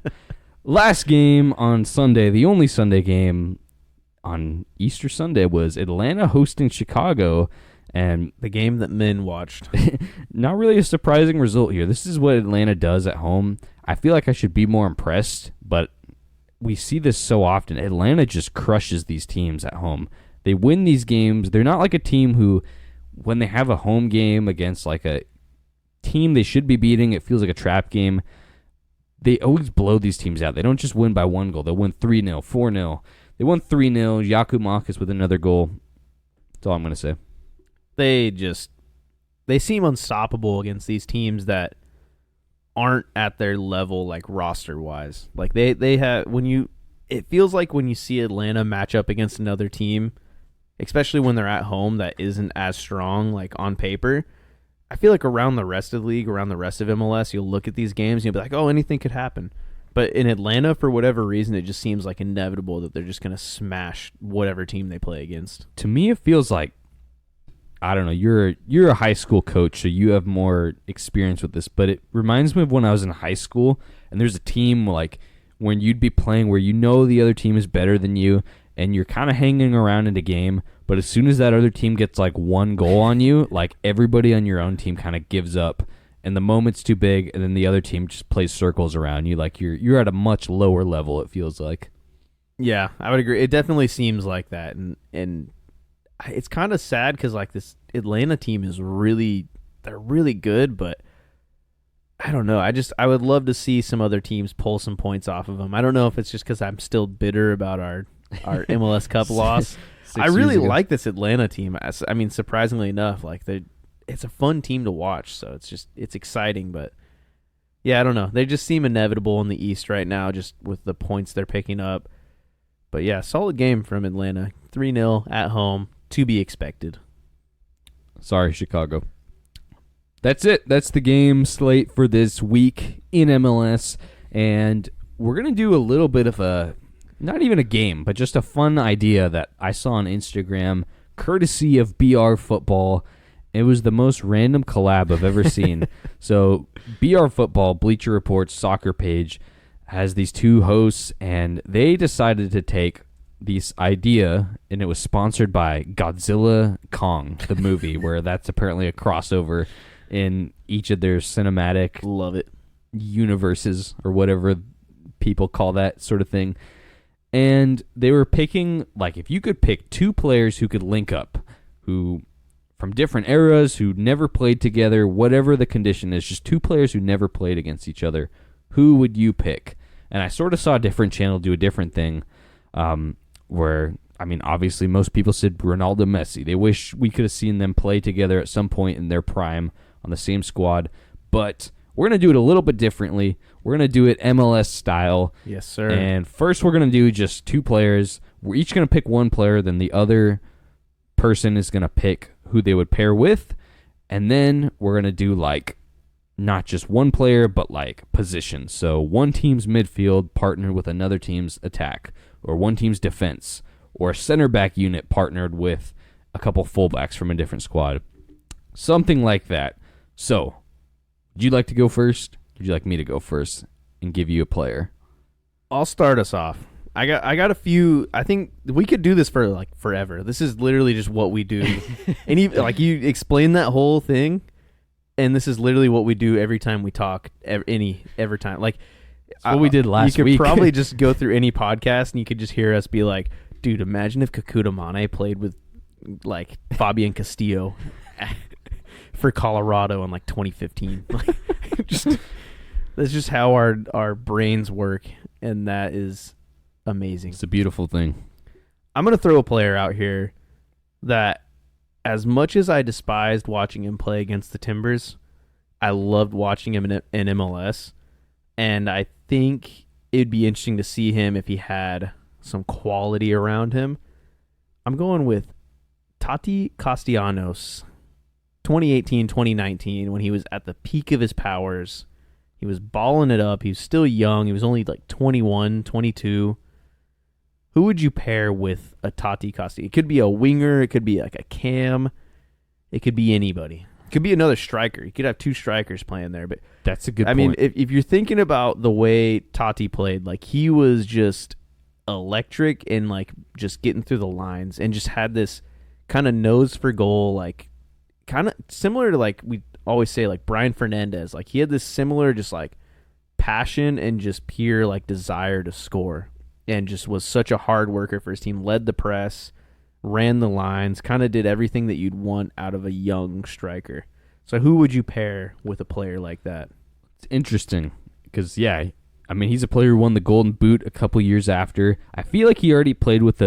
Last game on Sunday, the only Sunday game on Easter Sunday, was Atlanta hosting Chicago, and the game that men watched. Not really a surprising result here. This is what Atlanta does at home. I feel like I should be more impressed, but we see this so often. Atlanta just crushes these teams at home. They win these games. They're not like a team who, when they have a home game against like a team they should be beating, it feels like a trap game. They always blow these teams out. They don't just win by one goal. They'll win 3-0, 4-0. They won 3-0. Jakub Marcus with another goal. That's all I'm going to say. They seem unstoppable against these teams that aren't at their level, like roster-wise. Like they have, it feels like when you see Atlanta match up against another team, especially when they're at home that isn't as strong, like on paper, I feel like around the rest of the league, around the rest of MLS, you'll look at these games and you'll be like, oh, anything could happen. But in Atlanta, for whatever reason, it just seems like inevitable that they're just going to smash whatever team they play against. To me, it feels like, I don't know, you're a high school coach, so you have more experience with this, but it reminds me of when I was in high school, and there's a team like when you'd be playing where you know the other team is better than you, and you're kind of hanging around in a game, but as soon as that other team gets like one goal on you, like everybody on your own team kind of gives up, and the moment's too big, and then the other team just plays circles around you. Like you're at a much lower level, it feels like. Yeah, I would agree. It definitely seems like that, and it's kind of sad because like this Atlanta team is they're really good, but I don't know. I would love to see some other teams pull some points off of them. I don't know if it's just because I'm still bitter about our MLS Cup loss. I really like this Atlanta team. I mean, surprisingly enough, like it's a fun team to watch. So it's exciting, but yeah, I don't know. They just seem inevitable in the East right now, just with the points they're picking up. But yeah, solid game from Atlanta. 3-0 at home, to be expected. Sorry, Chicago. That's it. That's the game slate for this week in MLS. And we're going to do a little bit of a, not even a game, but just a fun idea that I saw on Instagram, courtesy of BR Football. It was the most random collab I've ever seen. So BR Football, Bleacher Report's soccer page, has these two hosts, and they decided to take this idea, and it was sponsored by Godzilla Kong, the movie, where that's apparently a crossover in each of their cinematic Love it. universes, or whatever people call that sort of thing. And they were picking, like, if you could pick two players who could link up, who from different eras, who never played together, whatever the condition is, just two players who never played against each other, who would you pick? And I sort of saw a different channel do a different thing, where, I mean, obviously most people said Ronaldo, Messi. They wish we could have seen them play together at some point in their prime on the same squad. But we're going to do it a little bit differently. We're going to do it MLS style. Yes, sir. And first we're going to do just two players. We're each going to pick one player, then the other person is going to pick who they would pair with. And then we're going to do, like, not just one player, but like positions. So one team's midfield partnered with another team's attack, or one team's defense, or a center back unit partnered with a couple fullbacks from a different squad. Something like that. So, would you like to go first? Would you like me to go first and give you a player? I'll start us off. I got a few. I think we could do this for like forever. This is literally just what we do. And like you explain that whole thing, and this is literally what we do every time we talk. Every time, like it's what we did last week. You week. could probably just go through any podcast, and you could just hear us be like, "Dude, imagine if Kakuta Mane played with like Fabian Castillo for Colorado in like 2015." Like, that's just how our brains work, and that is amazing. It's a beautiful thing. I'm going to throw a player out here that, as much as I despised watching him play against the Timbers, I loved watching him in MLS, and I think it'd be interesting to see him if he had some quality around him. I'm going with Tati Castellanos, 2018-2019, when he was at the peak of his powers. He was balling it up. He was still young. He was only like 21, 22. Who would you pair with a Tati Castellanos? It could be a winger. It could be like a cam. It could be anybody. It could be another striker. You could have two strikers playing there. But that's a good point. I mean, if you're thinking about the way Tati played, like he was just electric and like just getting through the lines and just had this kind of nose for goal, like kind of similar to like we always say like Brian Fernandez. Like he had this similar just like passion and just pure like desire to score. And just was such a hard worker for his team, led the press, ran the lines, kind of did everything that you'd want out of a young striker. So who would you pair with a player like that? It's interesting because, yeah, I mean, he's a player who won the Golden Boot a couple years after. I feel like he already played with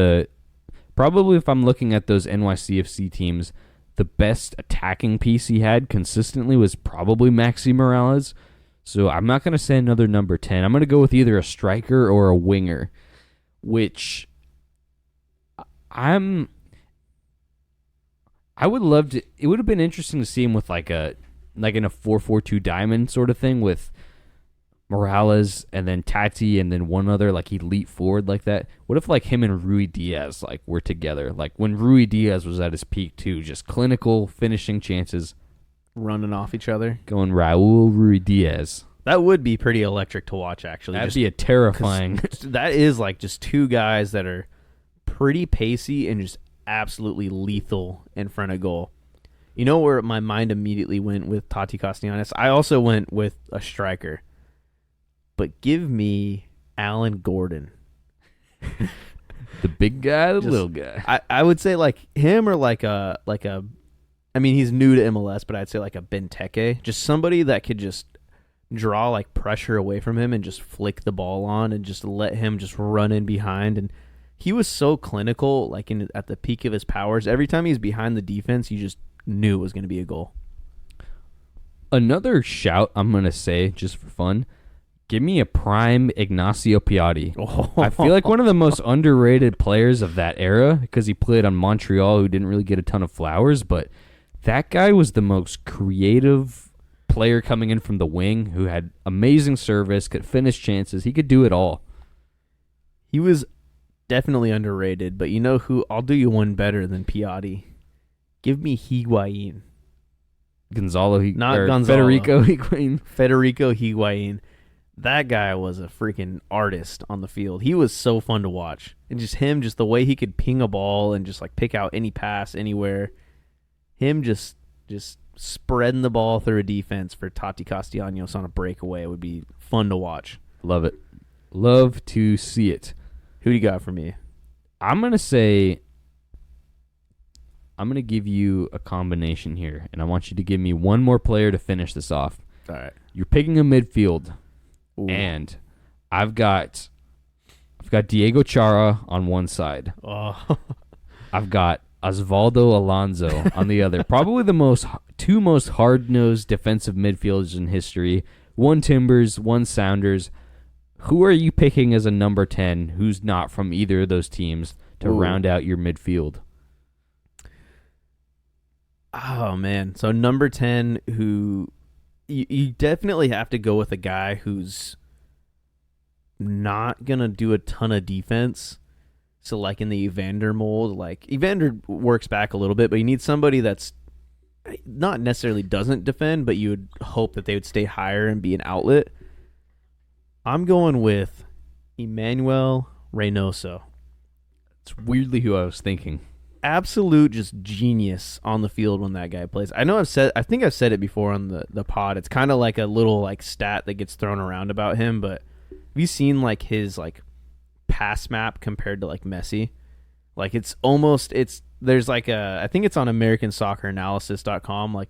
probably if I'm looking at those NYCFC teams, the best attacking piece he had consistently was probably Maxi Morales. So I'm not going to say another number 10. I'm going to go with either a striker or a winger, which I would love to. It would have been interesting to see him with like in a 4-4-2 diamond sort of thing with Morales and then Tati and then one other like elite forward like that. What if like him and Rui Diaz like were together? Like when Rui Diaz was at his peak too, just clinical finishing chances, running off each other, going Raul Rui Diaz. That would be pretty electric to watch, actually. That'd be a terrifying. That is like just two guys that are pretty pacey and just absolutely lethal in front of goal. You know where my mind immediately went with Tati Castellanos? I also went with a striker. But give me Alan Gordon. The big guy, the little guy. I would say like him or like a I mean, he's new to MLS, but I'd say like a Benteke. Just somebody that could just draw like pressure away from him and just flick the ball on and just let him just run in behind. And he was so clinical, like at the peak of his powers. Every time he was behind the defense, you just knew it was going to be a goal. Another shout I'm going to say, just for fun, give me a prime Ignacio Piatti. Oh. I feel like one of the most underrated players of that era because he played on Montreal, who didn't really get a ton of flowers, but that guy was the most creative player coming in from the wing who had amazing service, could finish chances. He could do it all. He was definitely underrated, but you know who? I'll do you one better than Piatti. Give me Higuain. Gonzalo. Federico Higuain. Federico Higuain. That guy was a freaking artist on the field. He was so fun to watch. And just him, just the way he could ping a ball and just like pick out any pass anywhere. Him just spreading the ball through a defense for Tati Castellanos on a breakaway would be fun to watch. Love it. Love to see it. Who do you got for me? I'm going to give you a combination here, and I want you to give me one more player to finish this off. All right. You're picking a midfield. Ooh. And I've got Diego Chara on one side. Oh. I've got Osvaldo Alonso on the other. Probably the two most hard-nosed defensive midfielders in history. One Timbers, one Sounders. Who are you picking as a number 10 who's not from either of those teams to round out your midfield? Oh, man. So number 10 who... You definitely have to go with a guy who's not going to do a ton of defense. So, like in the Evander mold, like Evander works back a little bit, but you need somebody that's not necessarily doesn't defend, but you would hope that they would stay higher and be an outlet. I'm going with Emmanuel Reynoso. It's weirdly who I was thinking. Absolute just genius on the field when that guy plays. I think I've said it before on the pod. It's kind of like a little like stat that gets thrown around about him, but have you seen like his like pass map compared to like Messi? Like there's like I think it's on americansocceranalysis.com. Like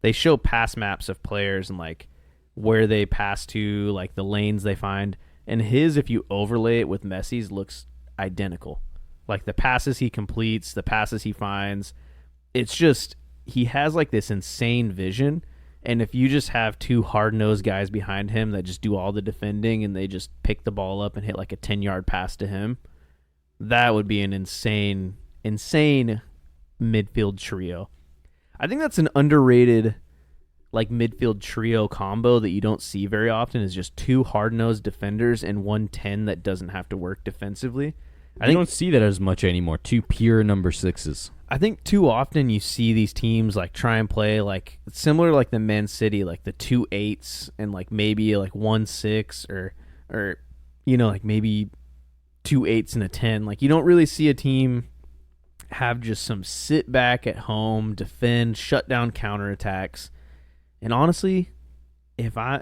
they show pass maps of players and like where they pass to, like the lanes they find. And his, if you overlay it with Messi's, looks identical. Like the passes he completes, the passes he finds, it's just he has like this insane vision. And if you just have two hard-nosed guys behind him that just do all the defending and they just pick the ball up and hit like a 10-yard pass to him, that would be an insane midfield trio. I think that's an underrated like midfield trio combo that you don't see very often, is just two hard-nosed defenders and 110 that doesn't have to work defensively. I don't see that as much anymore. Two pure number 6s. I think too often you see these teams like try and play like similar like the Man City, like the 2 8s and like maybe like 1 6 or you know like maybe 2 8s and a 10. Like you don't really see a team have just some sit back at home, defend, shut down counterattacks. And honestly, if I'm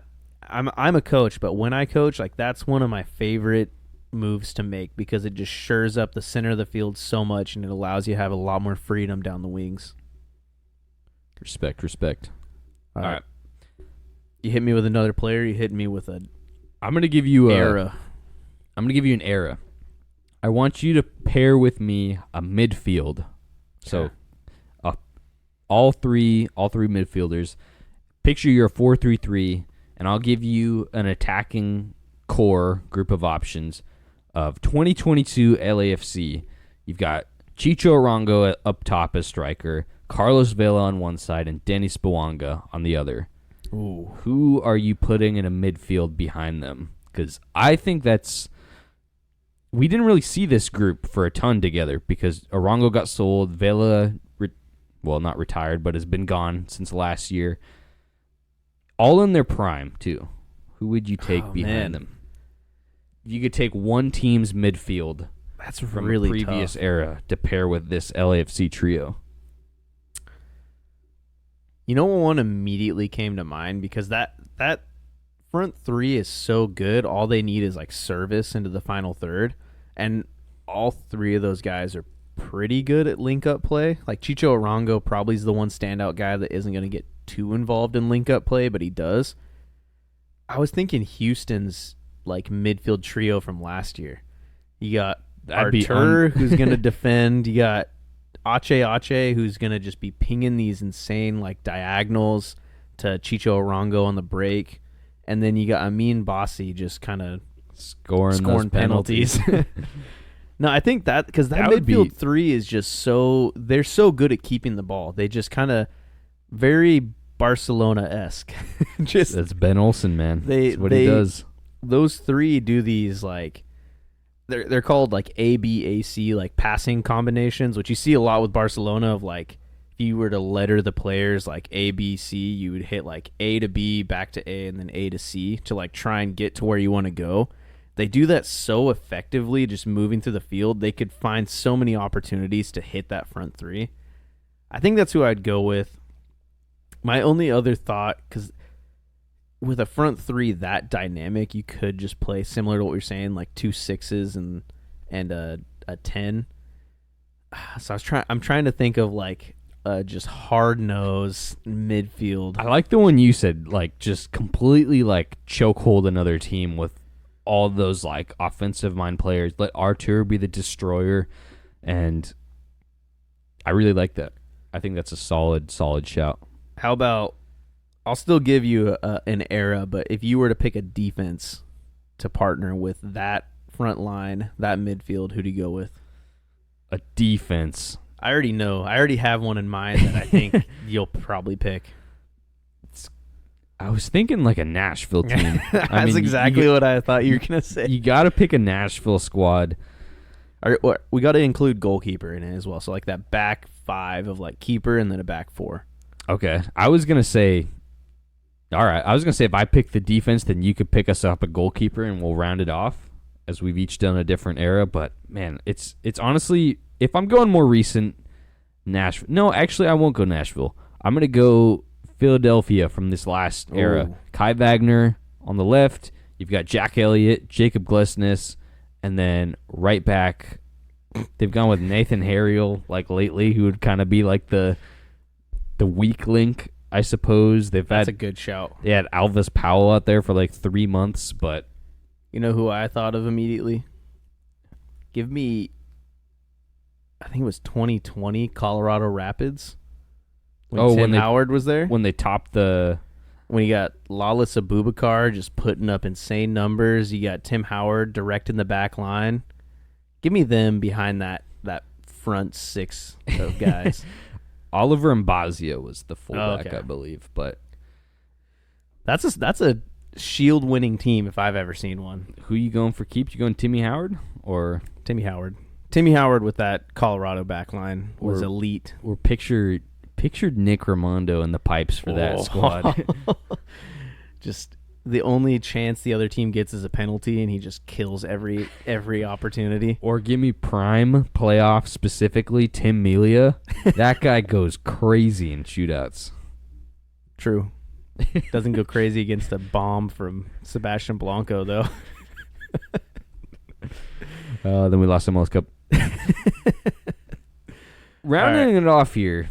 a coach, but when I coach, like that's one of my favorite moves to make because it just shores up the center of the field so much and it allows you to have a lot more freedom down the wings. Respect. All right. You hit me with another player, you hit me with I'm going to give you era. I'm going to give you an era. I want you to pair with me a midfield. So all three midfielders. Picture you're a 4-3-3 and I'll give you an attacking core group of options of 2022 LAFC. You've got Chicho Arango up top as striker, Carlos Vela on one side, and Dennis Bouanga on the other. Ooh. Who are you putting in a midfield behind them? Because I think we didn't really see this group for a ton together because Arango got sold, Vela, not retired, but has been gone since last year. All in their prime, too. Who would you take behind them? You could take one team's midfield from really a previous tough. era to pair with this LAFC trio. You know what one immediately came to mind because that front three is so good. All they need is like service into the final third, and all three of those guys are pretty good at link-up play. Like Chicho Arango probably is the one standout guy that isn't going to get too involved in link-up play, but he does. I was thinking Houston's like midfield trio from last year. You got Artur, who's going to defend. You got Ache, who's going to just be pinging these insane like diagonals to Chicho Arango on the break. And then you got Amin Bassi just kind of scoring penalties. No, I think that because that midfield three is just they're so good at keeping the ball. They just kind of very Barcelona-esque. Just That's Ben Olsen, man. That's what he does. Those three do these like they're called like ABAC, like passing combinations, which you see a lot with Barcelona. Of like if you were to letter the players like A B C, you would hit like A to B, back to A, and then A to C to like try and get to where you want to go. They do that so effectively, just moving through the field. They could find so many opportunities to hit that front three. I think that's who I'd go with. My only other thought, because with a front three that dynamic, you could just play similar to what you're saying, like 2 6s and a 10. So I'm trying to think of like just hard nose midfield. I like the one you said, like just completely like chokehold another team with all those like offensive mind players. Let Artur be the destroyer, and I really like that. I think that's a solid shout. How about, I'll still give you an era, but if you were to pick a defense to partner with that front line, that midfield, who do you go with? A defense. I already know. I already have one in mind that I think you'll probably pick. I was thinking like a Nashville team. That's exactly what I thought you were going to say. You got to pick a Nashville squad. We got to include goalkeeper in it as well. So like that back five of like keeper and then a back four. Okay. I was going to say, all right. I was going to say if I pick the defense, then you could pick us up a goalkeeper and we'll round it off as we've each done a different era. But man, it's honestly, if I'm going more recent, Nashville. No, actually, I won't go Nashville. I'm going to go Philadelphia from this last era. Kai Wagner on the left. You've got Jack Elliott, Jacob Glesnes, and then right back, they've gone with Nathan Harriel like lately, who would kind of be like the weak link, I suppose. That's a good shout. They had Alvis Powell out there for like 3 months, but you know who I thought of immediately? Give me, I think it was 2020 Colorado Rapids. When Tim Howard was there? When they topped when you got Lawless Abubakar just putting up insane numbers. You got Tim Howard directing the back line. Give me them behind that front six of guys. Oliver Mbazia was the fullback, I believe. But that's a Shield winning team if I've ever seen one. Who you going for keeps? You going Timmy Howard or Timmy Howard? Timmy Howard with that Colorado back line was elite. Or pictured Nick Raimondo in the pipes for that squad. Just the only chance the other team gets is a penalty, and he just kills every opportunity. Or give me prime playoff, specifically Tim Melia. That guy goes crazy in shootouts. True. Doesn't go crazy against a bomb from Sebastian Blanco, though. Then we lost the MLS Cup. Rounding it off here.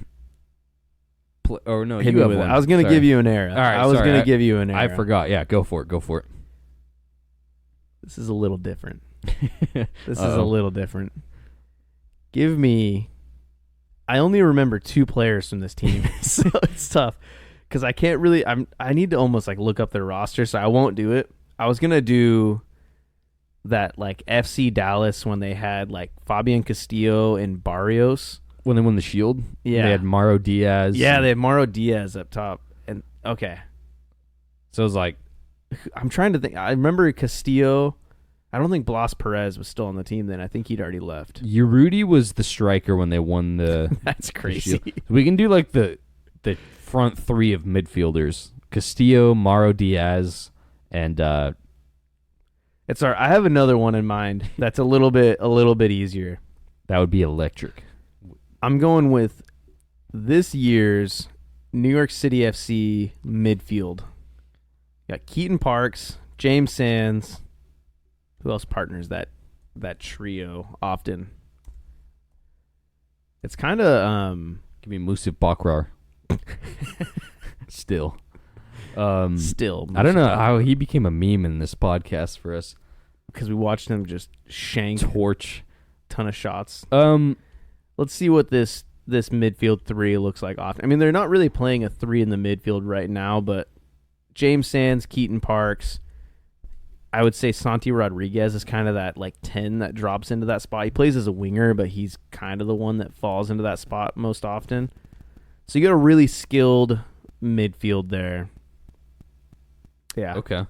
You have one. I was going to give you an era. All right, I was going to give you an era. I forgot. Yeah, go for it. This is a little different. Give me... I only remember 2 players from this team, so it's tough. Because I can't really... I need to almost like look up their roster, so I won't do it. I was going to do that like FC Dallas when they had like Fabian Castillo and Barrios. When they won the Shield? Yeah. They had Mauro Diaz. Yeah, they had Mauro Diaz up top. And okay. So it was like... I'm trying to think. I remember Castillo. I don't think Blas Perez was still on the team then. I think he'd already left. Urruti was the striker when they won the... That's crazy. The we can do like the front 3 of midfielders. Castillo, Mauro Diaz, and... It's all right. I have another one in mind that's a little bit easier. That would be electric. I'm going with this year's New York City FC midfield. You got Keaton Parks, James Sands. Who else partners that trio often? It's kind of give me Musif Bakrar. Still. I don't know how he became a meme in this podcast for us. Because we watched him just torch ton of shots. Let's see what this midfield 3 looks like often. I mean, they're not really playing a 3 in the midfield right now, but James Sands, Keaton Parks, I would say Santi Rodriguez is kind of that like 10 that drops into that spot. He plays as a winger, but he's kind of the one that falls into that spot most often. So you got a really skilled midfield there. Yeah. Okay.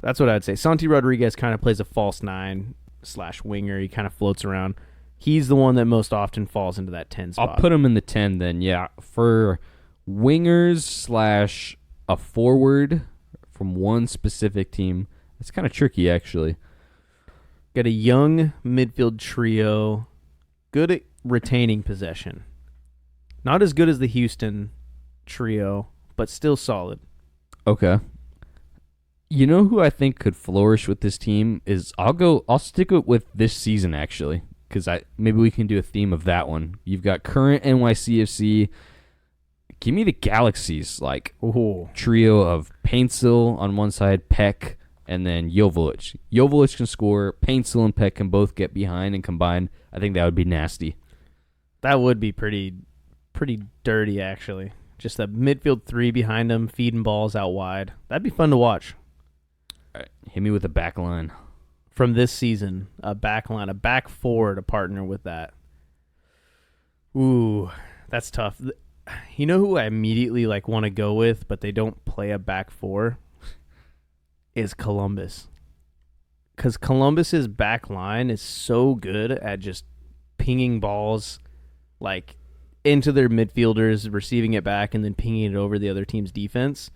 That's what I'd say. Santi Rodriguez kind of plays a false 9/winger. He kind of floats around. He's the one that most often falls into that 10 spot. I'll put him in the 10 then, yeah. For wingers / a forward from one specific team, it's kind of tricky, actually. Got a young midfield trio, good at retaining possession. Not as good as the Houston trio, but still solid. Okay. You know who I think could flourish with this team is I'll stick it with this season, actually, because maybe we can do a theme of that one. You've got current NYCFC. Give me the Galaxies, like trio of Paintsill on one side, Peck, and then Joveljic. Joveljic can score. Paintsill and Peck can both get behind and combine. I think that would be nasty. That would be pretty dirty, actually. Just a midfield three behind them, feeding balls out wide. That'd be fun to watch. All right, hit me with a back line. From this season, a back line, a back four to partner with that. Ooh, that's tough. You know who I immediately want to go with, but they don't play a back four? Is Columbus. Because Columbus's back line is so good at just pinging balls into their midfielders, receiving it back, and then pinging it over the other team's defense.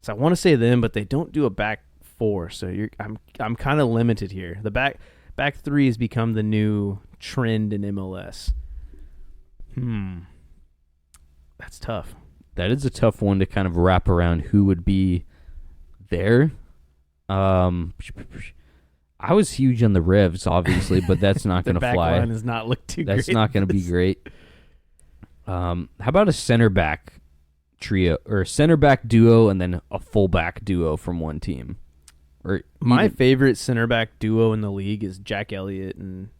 So I want to say them, but they don't do a back four. So I'm kind of limited here. The back three has become the new trend in MLS. That's tough. That is a tough one to kind of wrap around who would be there. I was huge on the Revs, obviously, but that's not going to fly. The back line does not look too great. That's not going to be great. How about a center back trio or center back duo and then a fullback duo from one team? Or my favorite center back duo in the league is Jack Elliott and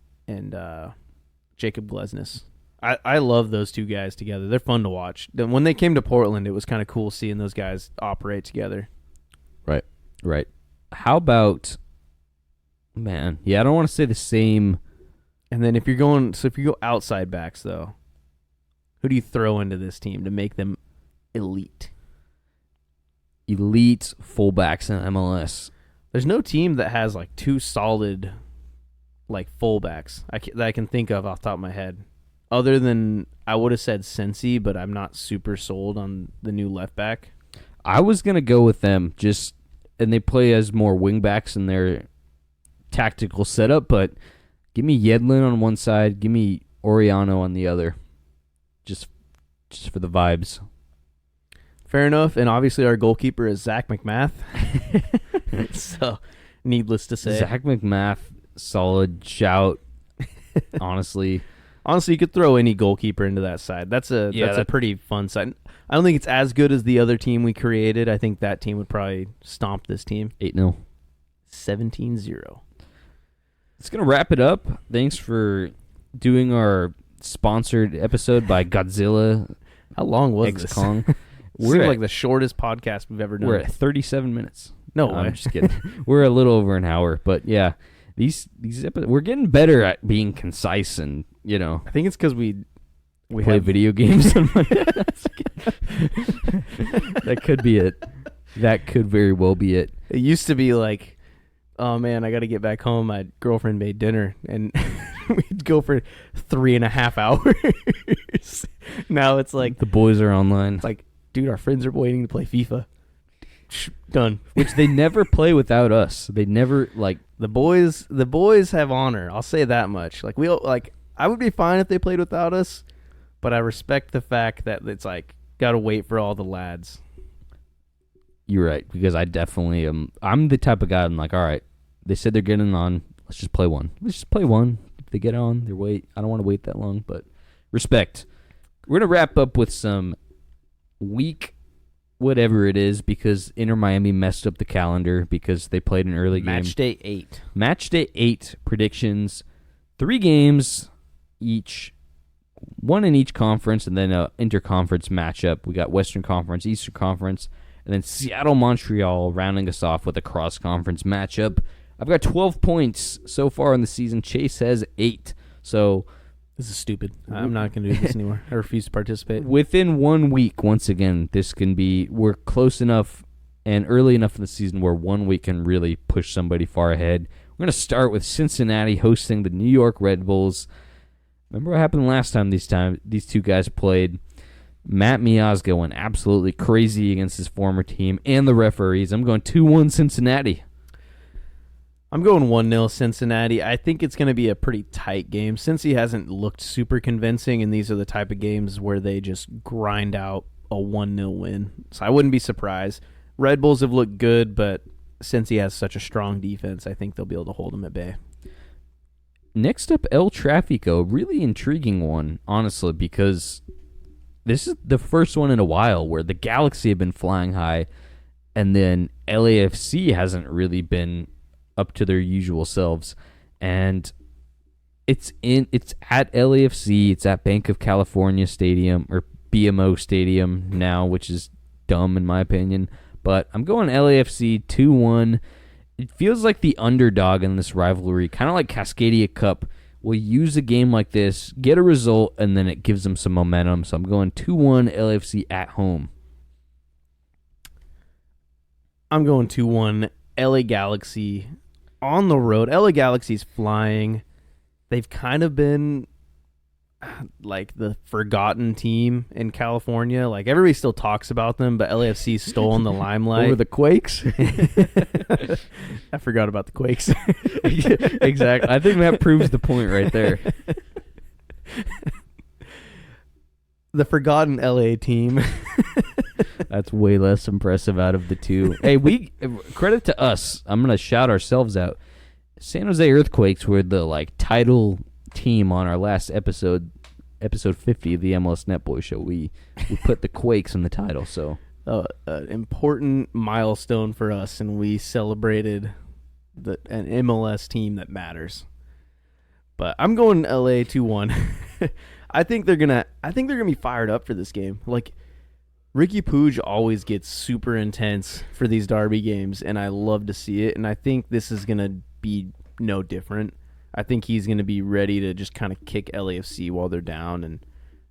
Jacob Glesnes. I love those two guys together. They're fun to watch. When they came to Portland, it was kind of cool seeing those guys operate together. Right. How about, man? Yeah, I don't want to say the same. And then if you go outside backs though, who do you throw into this team to make them elite? Elite fullbacks in MLS. There's no team that has two solid fullbacks that I can think of off the top of my head. Other than, I would have said Cincy, but I'm not super sold on the new left back. I was going to go with them, and they play as more wing backs in their tactical setup, but give me Yedlin on one side, give me Oriano on the other, just for the vibes. Fair enough, and obviously our goalkeeper is Zach McMath. So, needless to say. Zach McMath, solid shout, honestly. Honestly, you could throw any goalkeeper into that side. That's a pretty fun side. I don't think it's as good as the other team we created. I think that team would probably stomp this team. 8-0. 17-0. It's going to wrap it up. Thanks for doing our sponsored episode by Godzilla. How long was X Kong? We're like the shortest podcast we've ever done. We're at 37 minutes. No way. I'm just kidding. We're a little over an hour, but yeah. These episodes, we're getting better at being concise and, I think it's because we play video games. That could be it. That could very well be it. It used to be oh man, I got to get back home. My girlfriend made dinner, and we'd go for 3.5 hours. Now it's the boys are online. It's dude, our friends are waiting to play FIFA. Done. Which they never play without us. They never the boys have honor. I'll say that much. I would be fine if they played without us, but I respect the fact that it's got to wait for all the lads. You're right, because I definitely am. I'm the type of guy. I'm all right, they said they're getting on. Let's just play one. If they get on, they wait. I don't want to wait that long, but respect. We're going to wrap up with some week whatever it is, because Inter Miami messed up the calendar because they played an early game. Match day 8. Match day 8 predictions. 3 games each. 1 in each conference, and then an interconference matchup. We got Western Conference, Eastern Conference, and then Seattle-Montreal rounding us off with a cross-conference matchup. I've got 12 points so far in the season. Chase has 8. So This is stupid. I'm not going to do this anymore. I refuse to participate. Within 1 week, once again, we're close enough and early enough in the season where 1 week can really push somebody far ahead. We're going to start with Cincinnati hosting the New York Red Bulls. Remember what happened last time these two guys played? Matt Miazga went absolutely crazy against his former team and the referees. I'm going 2-1 Cincinnati. I'm going 1-0 Cincinnati. I think it's going to be a pretty tight game. Cincy hasn't looked super convincing, and these are the type of games where they just grind out a 1-0 win. So I wouldn't be surprised. Red Bulls have looked good, but since he has such a strong defense, I think they'll be able to hold him at bay. Next up, El Tráfico. Really intriguing one, honestly, because this is the first one in a while where the Galaxy have been flying high, and then LAFC hasn't really been up to their usual selves. And it's at LAFC, it's at Bank of California Stadium, or BMO Stadium now, which is dumb in my opinion. But I'm going LAFC 2-1. It feels like the underdog in this rivalry, kind of like Cascadia Cup, will use a game like this, get a result, and then it gives them some momentum. So I'm going 2-1 LAFC at home. I'm going 2-1 LA Galaxy on the road. LA Galaxy's flying. They've kind of been like the forgotten team in California. Like everybody still talks about them, but LAFC's stolen the limelight. Over the Quakes? I forgot about the Quakes. Exactly. I think that proves the point right there. The forgotten LA team. That's way less impressive out of the two. Hey, credit to us. I'm going to shout ourselves out. San Jose Earthquakes were the title team on our last episode 50 of the MLS Netboy Show. We put the Quakes in the title, so an important milestone for us, and we celebrated an MLS team that matters. But I'm going LA 2-1. I think they're gonna be fired up for this game. Like Ricky Puig always gets super intense for these derby games, and I love to see it. And I think this is gonna be no different. I think he's gonna be ready to just kind of kick LAFC while they're down, and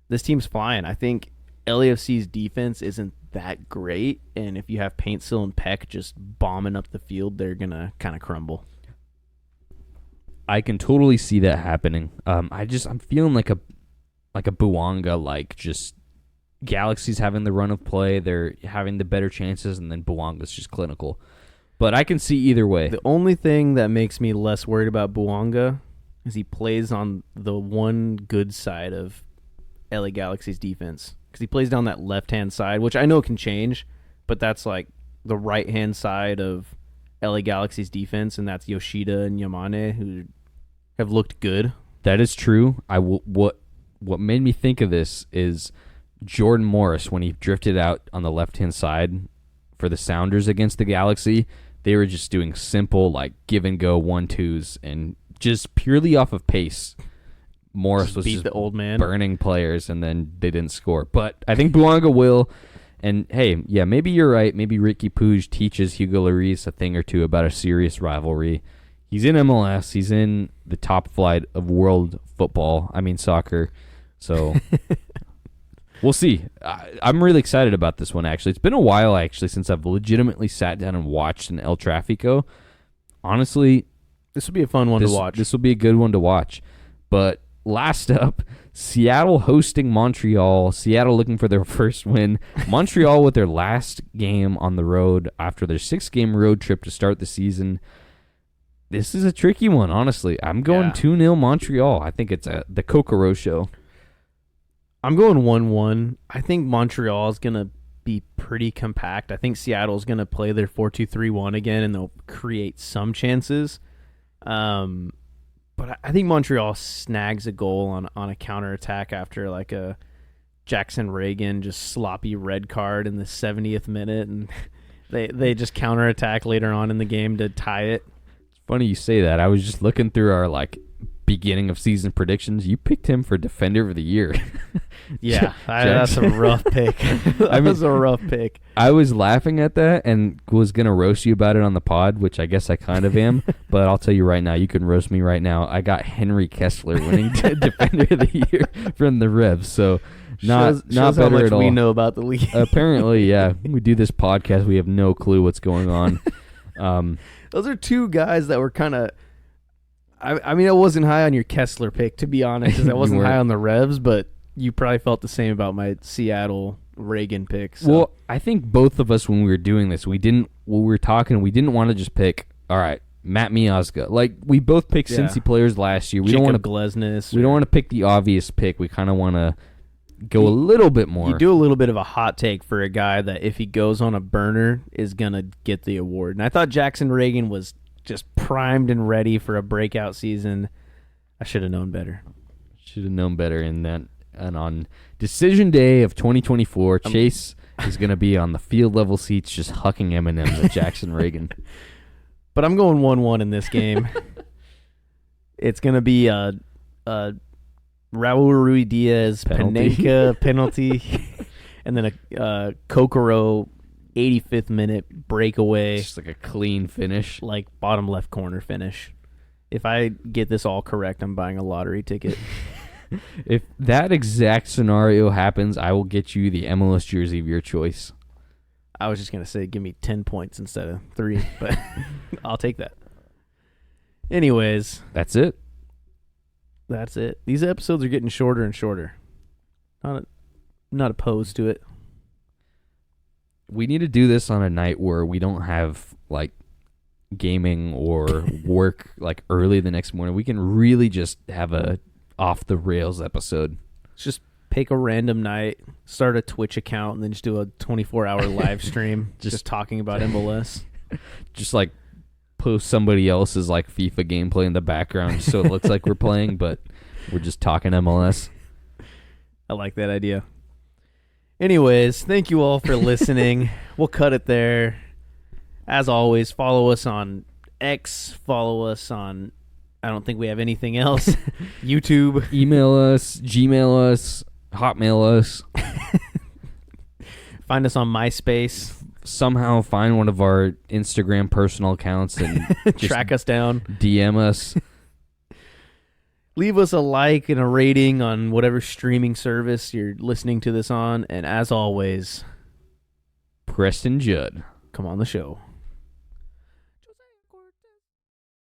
this team's flying. I think LAFC's defense isn't that great, and if you have Paintsil and Peck just bombing up the field, they're gonna kind of crumble. I can totally see that happening. I'm feeling like a Buanga, just Galaxy's having the run of play, they're having the better chances, and then Buanga's just clinical. But I can see either way. The only thing that makes me less worried about Buanga is he plays on the one good side of LA Galaxy's defense, because he plays down that left-hand side, which I know can change, but that's like the right-hand side of LA Galaxy's defense, and that's Yoshida and Yamane, who have looked good. That is true. What made me think of this is Jordan Morris, when he drifted out on the left-hand side for the Sounders against the Galaxy. They were just doing simple, give-and-go 1-2s, and just purely off of pace. Morris was just the old man, burning players, and then they didn't score. But I think Buanga will. And, hey, yeah, maybe you're right. Maybe Ricky Puig teaches Hugo Lloris a thing or two about a serious rivalry. He's in MLS. He's in the top flight of world soccer. So we'll see. I'm really excited about this one, actually. It's been a while, since I've legitimately sat down and watched an El Tráfico. Honestly, this will be a fun one to watch. This will be a good one to watch. But last up, Seattle hosting Montreal. Seattle looking for their first win. Montreal with their last game on the road after their 6-game road trip to start the season. This is a tricky one, honestly. I'm going 2-0 Montreal. I think it's the Kokoro show. I'm going 1-1. I think Montreal is going to be pretty compact. I think Seattle's going to play their 4-2-3-1 again, and they'll create some chances. But I think Montreal snags a goal on a counterattack after a Jackson Reagan just sloppy red card in the 70th minute, and they just counterattack later on in the game to tie it. Funny you say that. I was just looking through our beginning of season predictions, you picked him for Defender of the Year. Yeah, that's a rough pick. That was a rough pick. I was laughing at that and was going to roast you about it on the pod, which I guess I kind of am. But I'll tell you right now, you can roast me right now. I got Henry Kessler winning Defender of the Year from the Revs. So not shows better how much at all. we know about the league. Apparently, yeah. We do this podcast. We have no clue what's going on. Those are two guys that were kind of. I mean, I wasn't high on your Kessler pick, to be honest, because I wasn't high on the Revs, but you probably felt the same about my Seattle Reagan pick. So. Well, I think both of us, when we were doing this, we didn't want to just pick, all right, Matt Miazga. Like, we both picked Cincy players last year. We don't want to Glesnes. We don't want to pick the obvious pick. We kind of want to go a little bit more. You do a little bit of a hot take for a guy that, if he goes on a burner, is going to get the award. And I thought Jackson Reagan was just primed and ready for a breakout season. I should have known better. Should have known better in that. And on decision day of 2024, Chase is going to be on the field level seats just hucking M&M's at Jackson Reagan. But I'm going 1-1 in this game. It's going to be a Raul Ruiz-Diaz Panenka penalty, and then a Kokoro 85th minute breakaway. Just like a clean finish. Like bottom left corner finish. If I get this all correct, I'm buying a lottery ticket. If that exact scenario happens, I will get you the MLS jersey of your choice. I was just going to say give me 10 points instead of 3, but I'll take that. Anyways. That's it. That's it. These episodes are getting shorter and shorter. Not opposed to it. We need to do this on a night where we don't have, like, gaming or work, like, early the next morning. We can really just have a off-the-rails episode. Let's just pick a random night, start a Twitch account, and then just do a 24-hour live stream just talking about MLS. Just, like, post somebody else's, like, FIFA gameplay in the background so it looks like we're playing, but we're just talking MLS. I like that idea. Anyways, thank you all for listening. We'll cut it there. As always, follow us on X. Follow us on, I don't think we have anything else. YouTube. Email us, Gmail us, Hotmail us. Find us on MySpace. Somehow find one of our Instagram personal accounts and track us down. DM us. Leave us a like and a rating on whatever streaming service you're listening to this on. And as always, Preston Judd. Come on the show.